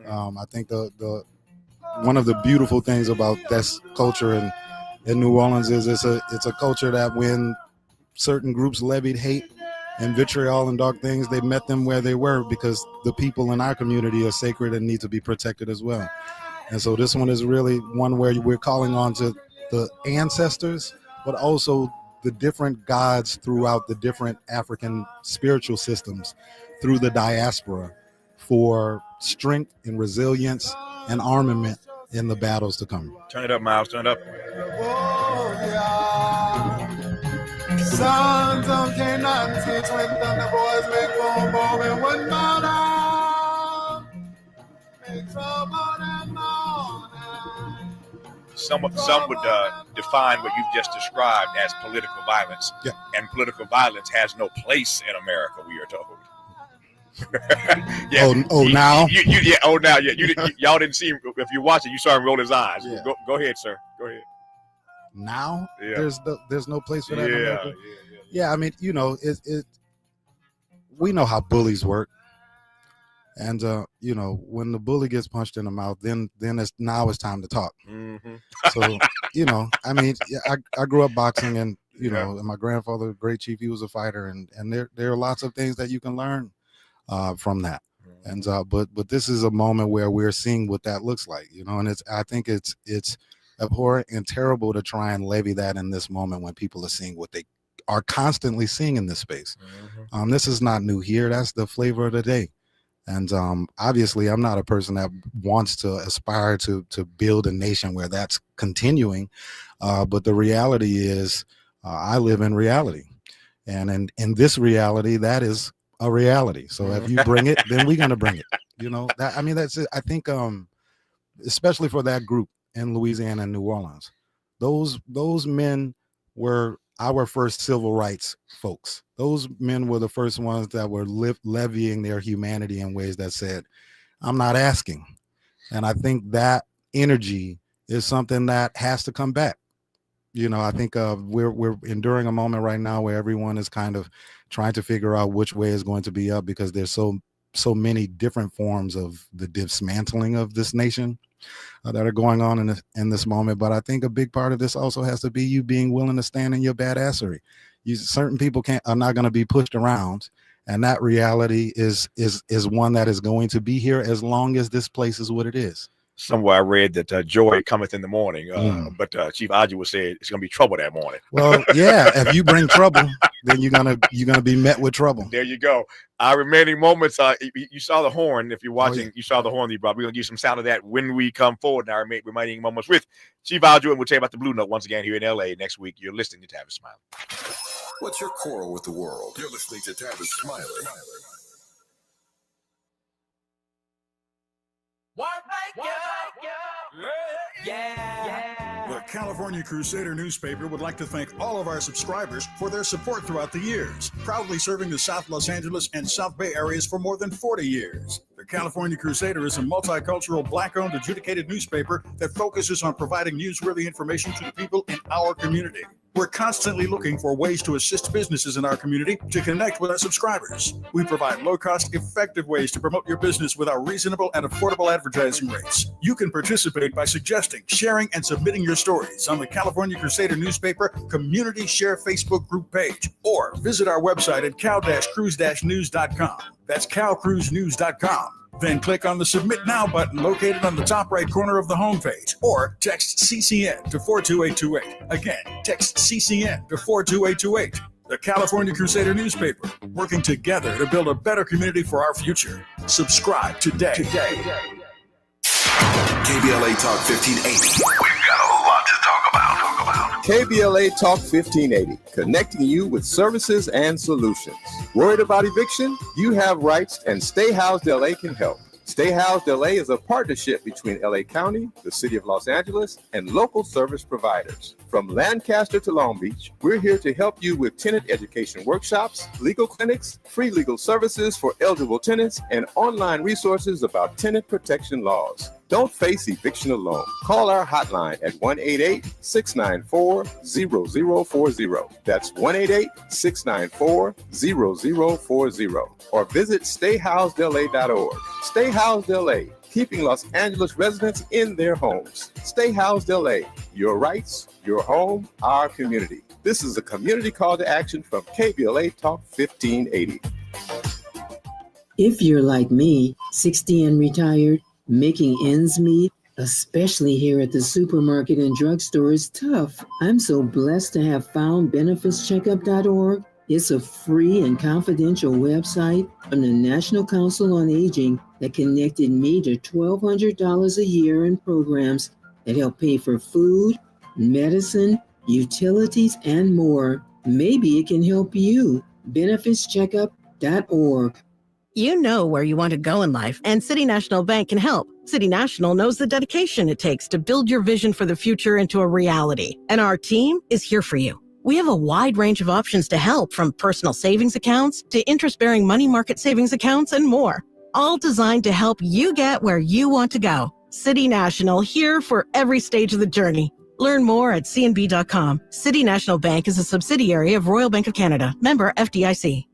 I think the one of the beautiful things about this culture in New Orleans is it's a culture that when certain groups levied hate and vitriol and dark things, they met them where they were because the people in our community are sacred and need to be protected as well. And so this one is really one where we're calling on to the ancestors, but also the different gods throughout the different African spiritual systems through the diaspora for strength and resilience and armament in the battles to come. Turn it up, Miles. Turn it up. Oh, yeah. Sons of Canaan teach when thunder boys make boom boom and one murder. Make trouble and morning. Some would define what you've just described as political violence. Yeah. And political violence has no place in America, we are told. Now? Now. Yeah, y'all didn't see him. If you watch it, you saw him roll his eyes. Yeah. Go ahead, sir. Go ahead. Now? Yeah. There's no place for that in America. Yeah. Yeah, I mean, we know how bullies work. And, when the bully gets punched in the mouth, then it's time to talk. Mm-hmm. So, I mean, I grew up boxing and, and my grandfather, great chief, he was a fighter. And there are lots of things that you can learn from that. And, but this is a moment where we're seeing what that looks like, and I think it's abhorrent and terrible to try and levy that in this moment when people are seeing what they are constantly seeing in this space. Mm-hmm. This is not new here. That's the flavor of the day. And obviously, I'm not a person that wants to aspire to build a nation where that's continuing. But the reality is I live in reality. And in this reality, that is a reality. So if you bring it, then we're going to bring it. That's it. I think especially for that group in Louisiana and New Orleans, those men were our first civil rights folks. Those men were the first ones that were levying their humanity in ways that said, I'm not asking. And I think that energy is something that has to come back. I think we're enduring a moment right now where everyone is kind of trying to figure out which way is going to be up because there's so many different forms of the dismantling of this nation that are going on in this moment. But I think a big part of this also has to be you being willing to stand in your badassery. Certain people are not going to be pushed around, and that reality is one that is going to be here as long as this place is what it is. Somewhere I read that joy cometh in the morning, but Chief Adjuah said it's going to be trouble that morning. Well, yeah, if you bring trouble, then you're gonna be met with trouble. There you go. Our remaining moments. You saw the horn. If you're watching, You saw the horn. You brought. We're gonna give some sound of that when we come forward. In our remaining moments with Chief Adjuah, and we'll tell you about the Blue Note once again here in LA next week. You're listening to Tavis Smiley. What's your quarrel with the world? You're listening to Tavis Smiley. The California Crusader newspaper would like to thank all of our subscribers for their support throughout the years, proudly serving the South Los Angeles and South Bay areas for more than 40 years. The California Crusader is a multicultural, Black-owned, adjudicated newspaper that focuses on providing newsworthy information to the people in our community. We're constantly looking for ways to assist businesses in our community to connect with our subscribers. We provide low-cost, effective ways to promote your business with our reasonable and affordable advertising rates. You can participate by suggesting, sharing, and submitting your stories on the California Crusader newspaper Community Share Facebook group page, or visit our website at cal-cruise-news.com. That's calcruisenews.com. Then click on the Submit Now button located on the top right corner of the homepage, or text CCN to 42828. Again, text CCN to 42828. The California Crusader newspaper, working together to build a better community for our future. Subscribe today. KBLA Talk 1580. We've got a lot to talk about. KBLA Talk 1580, connecting you with services and solutions. Worried about eviction? You have rights, and Stay Housed LA can help. Stay Housed LA is a partnership between LA County, the City of Los Angeles, and local service providers. From Lancaster to Long Beach, we're here to help you with tenant education workshops, legal clinics, free legal services for eligible tenants, and online resources about tenant protection laws. Don't face eviction alone. Call our hotline at 1-888-694-0040. That's 1-888-694-0040. Or visit stayhousedla.org. Stay Housed LA, keeping Los Angeles residents in their homes. Stay Housed LA, your rights, your home, our community. This is a community call to action from KBLA Talk 1580. If you're like me, 60 and retired, making ends meet, especially here at the supermarket and drugstore, is tough. I'm so blessed to have found benefitscheckup.org. It's a free and confidential website from the National Council on Aging that connected me to $1,200 a year in programs that help pay for food, medicine, utilities, and more. Maybe it can help you. Benefitscheckup.org. You know where you want to go in life, and City National Bank can help. City National knows the dedication it takes to build your vision for the future into a reality, and our team is here for you. We have a wide range of options to help, from personal savings accounts to interest-bearing money market savings accounts and more, all designed to help you get where you want to go. City National, here for every stage of the journey. Learn more at cnb.com. City National Bank is a subsidiary of Royal Bank of Canada, member FDIC.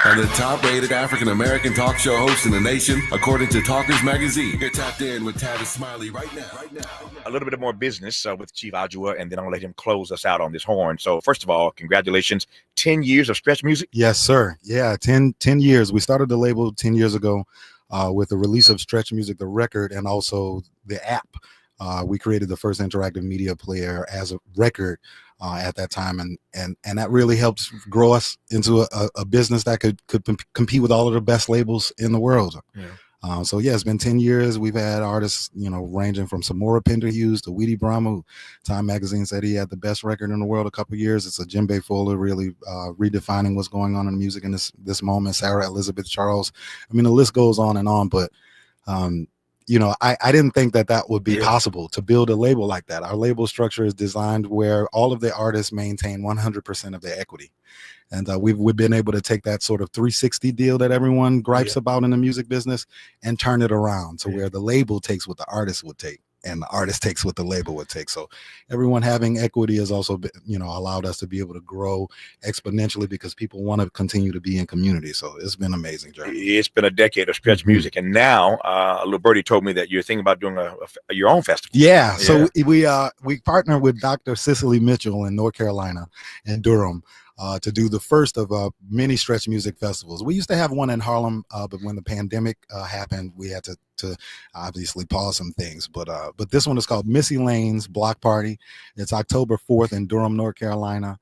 And the top-rated African-American talk show host in the nation, according to Talkers Magazine. Get tapped in with Tavis Smiley right now. A little bit more business with Chief Adjuah, and then I'll let him close us out on this horn. So first of all, congratulations. 10 years of stretch music? Yes, sir. Yeah, 10 years. We started the label 10 years ago with the release of Stretch Music, the record, and also the app. We created the first interactive media player as a record at that time, and that really helped grow us into a business that could compete with all of the best labels in the world. Yeah. So yeah, it's been 10 years. We've had artists, ranging from Samora Pender-Hughes to Weedy Brahma, who Time Magazine said he had the best record in the world a couple of years. It's a Djembe Fuller, really redefining what's going on in music in this moment. Sarah Elizabeth Charles. I mean, the list goes on, but I didn't think that would be possible to build a label like that. Our label structure is designed where all of the artists maintain 100% of their equity. And we've been able to take that sort of 360 deal that everyone gripes about in the music business and turn it around to where the label takes what the artist would take and the artist takes what the label would take. So everyone having equity has also allowed us to be able to grow exponentially because people want to continue to be in community. So it's been an amazing journey. It's been a decade of stretch music, and now Lil Birdie told me that you're thinking about doing your own festival. Yeah. So we partnered with Dr. Cicely Mitchell in North Carolina and Durham to do the first of many stretch music festivals. We used to have one in Harlem, but when the pandemic happened, we had to obviously pause some things. But this one is called Missy Lane's Block Party. It's October 4th in Durham, North Carolina.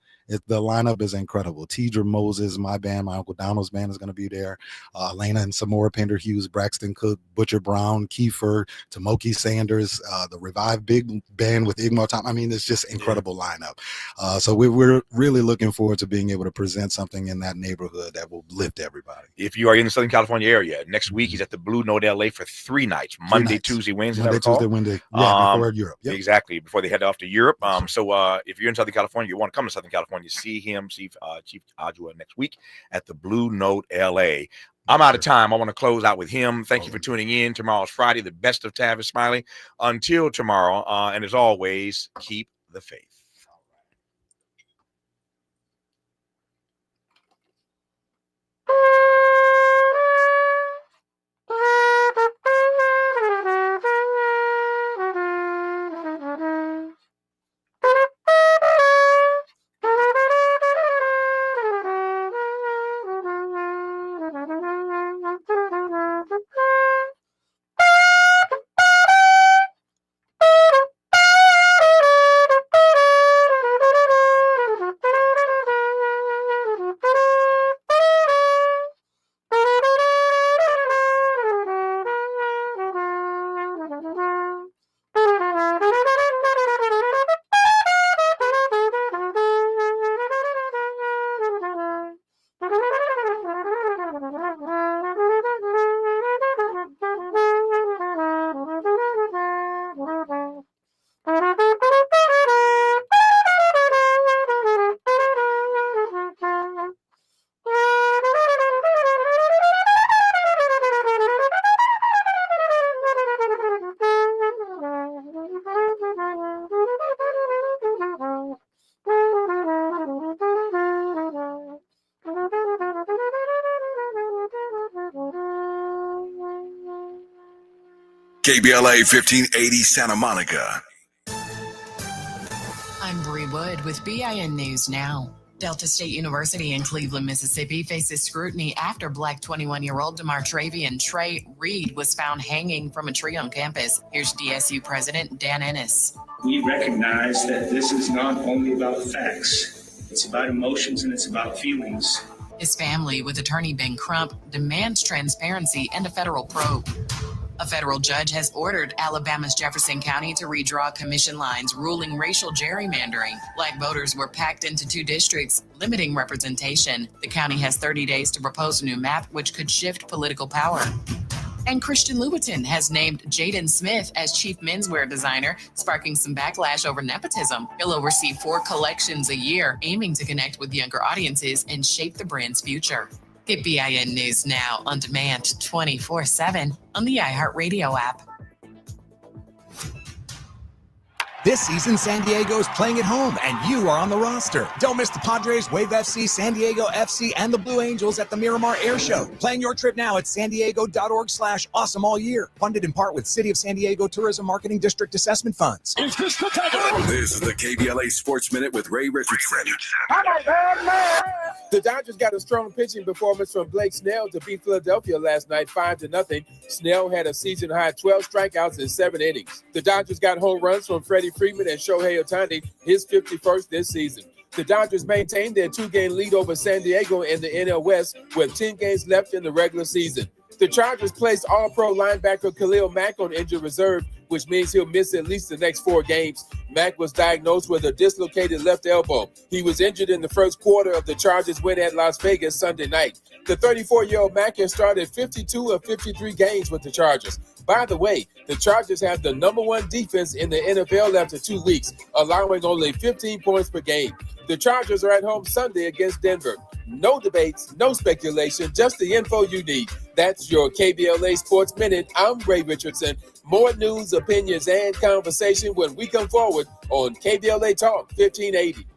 The lineup is incredible. Tidra Moses, my band, my Uncle Donald's band is going to be there. Elena and Samora Pender-Hughes, Braxton Cook, Butcher Brown, Kiefer, Tomoki Sanders, the Revived Big Band with Igmar Tom. I mean, it's just incredible lineup. So we're really looking forward to being able to present something in that neighborhood that will lift everybody. If you are in the Southern California area, next week he's at the Blue Note LA for 3 nights, Monday, Tuesday, Wednesday. Monday, Tuesday, Wednesday. Yeah, before Europe. Yep. Exactly, before they head off to Europe. So if you're in Southern California, you want to come to Southern California, see Chief Adjuah next week at the Blue Note LA. I'm out of time. I want to close out with him. Thank you for tuning in. Tomorrow's Friday, the best of Tavis Smiley. Until tomorrow, and as always, keep the faith. KBLA 1580 Santa Monica. I'm Bree Wood with BIN News Now. Delta State University in Cleveland, Mississippi faces scrutiny after Black 21-year-old DeMartravian Trey Reed was found hanging from a tree on campus. Here's DSU President Dan Ennis. We recognize that this is not only about facts, it's about emotions and it's about feelings. His family, with attorney Ben Crump, demands transparency and a federal probe. A federal judge has ordered Alabama's Jefferson County to redraw commission lines, ruling racial gerrymandering. Black voters were packed into 2 districts, limiting representation. The county has 30 days to propose a new map, which could shift political power. And Christian Louboutin has named Jaden Smith as chief menswear designer, sparking some backlash over nepotism. He'll oversee 4 collections a year, aiming to connect with younger audiences and shape the brand's future. Get BIN News Now on demand 24/7 on the iHeartRadio app. This season, San Diego's playing at home, and you are on the roster. Don't miss the Padres, Wave FC, San Diego FC, and the Blue Angels at the Miramar Air Show. Plan your trip now at sandiego.org/awesome all year. Funded in part with City of San Diego Tourism Marketing District Assessment Funds. This is the KBLA Sports Minute with Ray Richardson. The Dodgers got a strong pitching performance from Blake Snell to beat Philadelphia last night 5-0. Snell had a season-high 12 strikeouts in 7 innings. The Dodgers got home runs from Freddie Freeman and Shohei Ohtani, his 51st this season. The Dodgers maintained their 2-game lead over San Diego in the NL West with 10 games left in the regular season. The Chargers placed All-Pro linebacker Khalil Mack on injured reserve, which means he'll miss at least the next 4 games. Mack was diagnosed with a dislocated left elbow. He was injured in the first quarter of the Chargers' win at Las Vegas Sunday night. The 34-year-old Mack has started 52 of 53 games with the Chargers. By the way, the Chargers have the number 1 defense in the NFL after 2 weeks, allowing only 15 points per game. The Chargers are at home Sunday against Denver. No debates, no speculation, just the info you need. That's your KBLA Sports Minute. I'm Ray Richardson. More news, opinions, and conversation when we come forward on KBLA Talk 1580.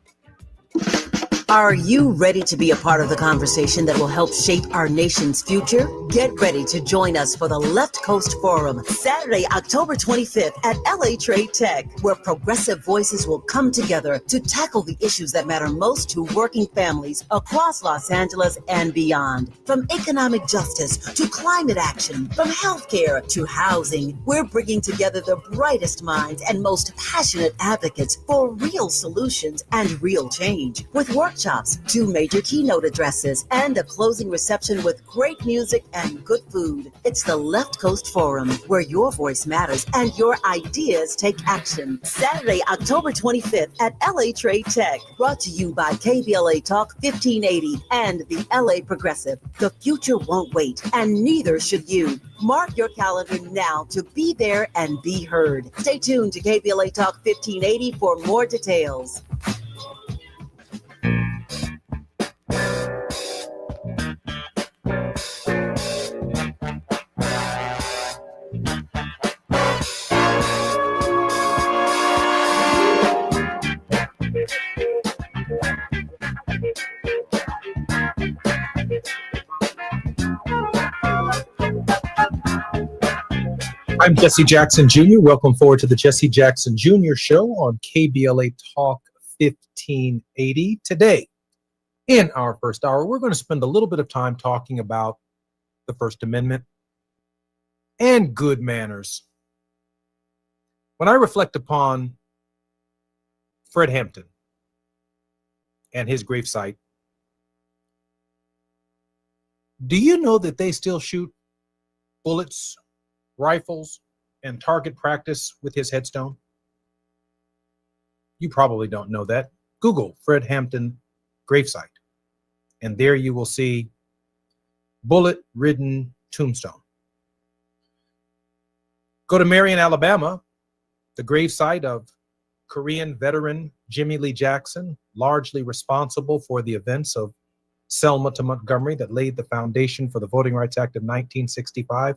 Are you ready to be a part of the conversation that will help shape our nation's future? Get ready to join us for the Left Coast Forum, Saturday, October 25th at LA Trade Tech, where progressive voices will come together to tackle the issues that matter most to working families across Los Angeles and beyond. From economic justice to climate action, from healthcare to housing, we're bringing together the brightest minds and most passionate advocates for real solutions and real change. With workshops, 2 major keynote addresses, and a closing reception with great music and good food. It's the Left Coast Forum, where your voice matters and your ideas take action. Saturday, October 25th at LA Trade Tech. Brought to you by KBLA Talk 1580 and the LA Progressive. The future won't wait, and neither should you. Mark your calendar now to be there and be heard. Stay tuned to KBLA Talk 1580 for more details. I'm Jesse Jackson Jr. Welcome forward to the Jesse Jackson Jr. Show on KBLA Talk 1580. Today, in our first hour, we're going to spend a little bit of time talking about the First Amendment and good manners. When I reflect upon Fred Hampton and his gravesite, do you know that they still shoot bullets, rifles, and target practice with his headstone? You probably don't know that. Google Fred Hampton gravesite, and there you will see bullet-ridden tombstone. Go to Marion, Alabama, the gravesite of Korean veteran Jimmy Lee Jackson, largely responsible for the events of Selma to Montgomery that laid the foundation for the Voting Rights Act of 1965.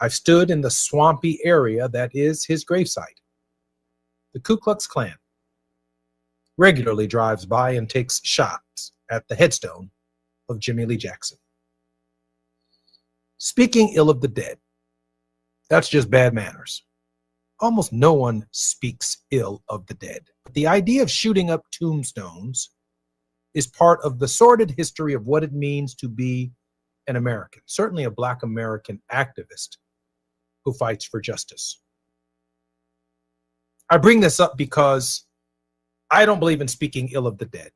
I've stood in the swampy area that is his gravesite. The Ku Klux Klan regularly drives by and takes shots at the headstone of Jimmy Lee Jackson. Speaking ill of the dead, that's just bad manners. Almost no one speaks ill of the dead. But the idea of shooting up tombstones is part of the sordid history of what it means to be an American, certainly a Black American activist who fights for justice. I bring this up because I don't believe in speaking ill of the dead.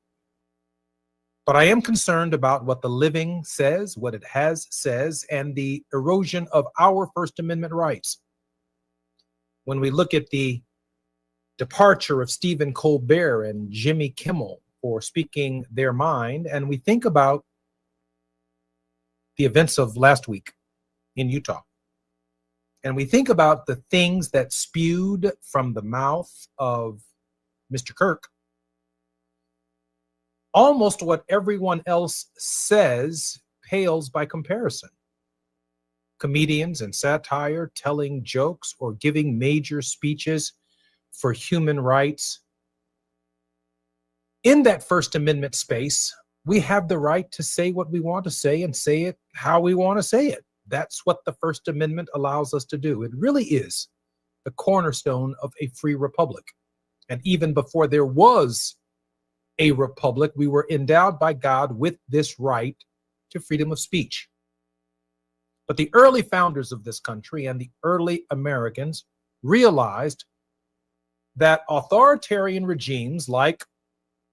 But I am concerned about what the living says, what it has says, and the erosion of our First Amendment rights. When we look at the departure of Stephen Colbert and Jimmy Kimmel for speaking their mind, and we think about the events of last week in Utah, and we think about the things that spewed from the mouth of Mr. Kirk, almost what everyone else says pales by comparison. Comedians and satire telling jokes or giving major speeches for human rights. In that First Amendment space, we have the right to say what we want to say and say it how we want to say it. That's what the First Amendment allows us to do. It really is the cornerstone of a free republic. And even before there was a republic, we were endowed by God with this right to freedom of speech. But the early founders of this country and the early Americans realized that authoritarian regimes, like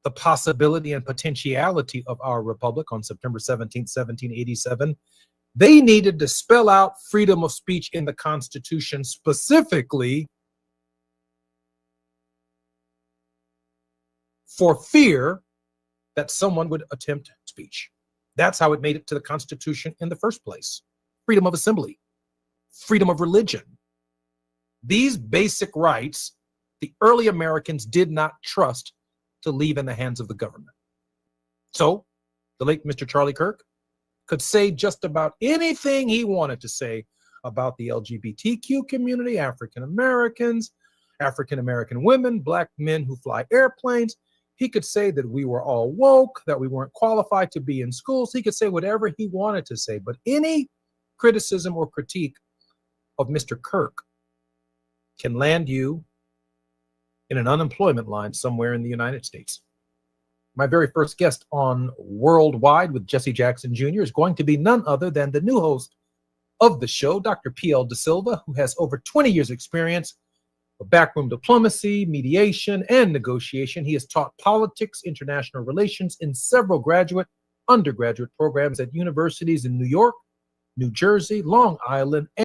the possibility and potentiality of our republic on September 17th, 1787, they needed to spell out freedom of speech in the Constitution specifically for fear that someone would attempt speech. That's how it made it to the Constitution in the first place. Freedom of assembly, freedom of religion. These basic rights, the early Americans did not trust to leave in the hands of the government. So the late Mr. Charlie Kirk could say just about anything he wanted to say about the LGBTQ community, African Americans, African American women, black men who fly airplanes. He could say that we were all woke, that we weren't qualified to be in schools. He could say whatever he wanted to say, but any criticism or critique of Mr. Kirk can land you in an unemployment line somewhere in the United States. My very first guest on Worldwide with Jesse Jackson Jr. is going to be none other than the new host of the show, Dr. P.L. De Silva, who has over 20 years experience of backroom diplomacy, mediation, and negotiation. He has taught politics, international relations in several graduate, undergraduate programs at universities in New York, New Jersey, Long Island,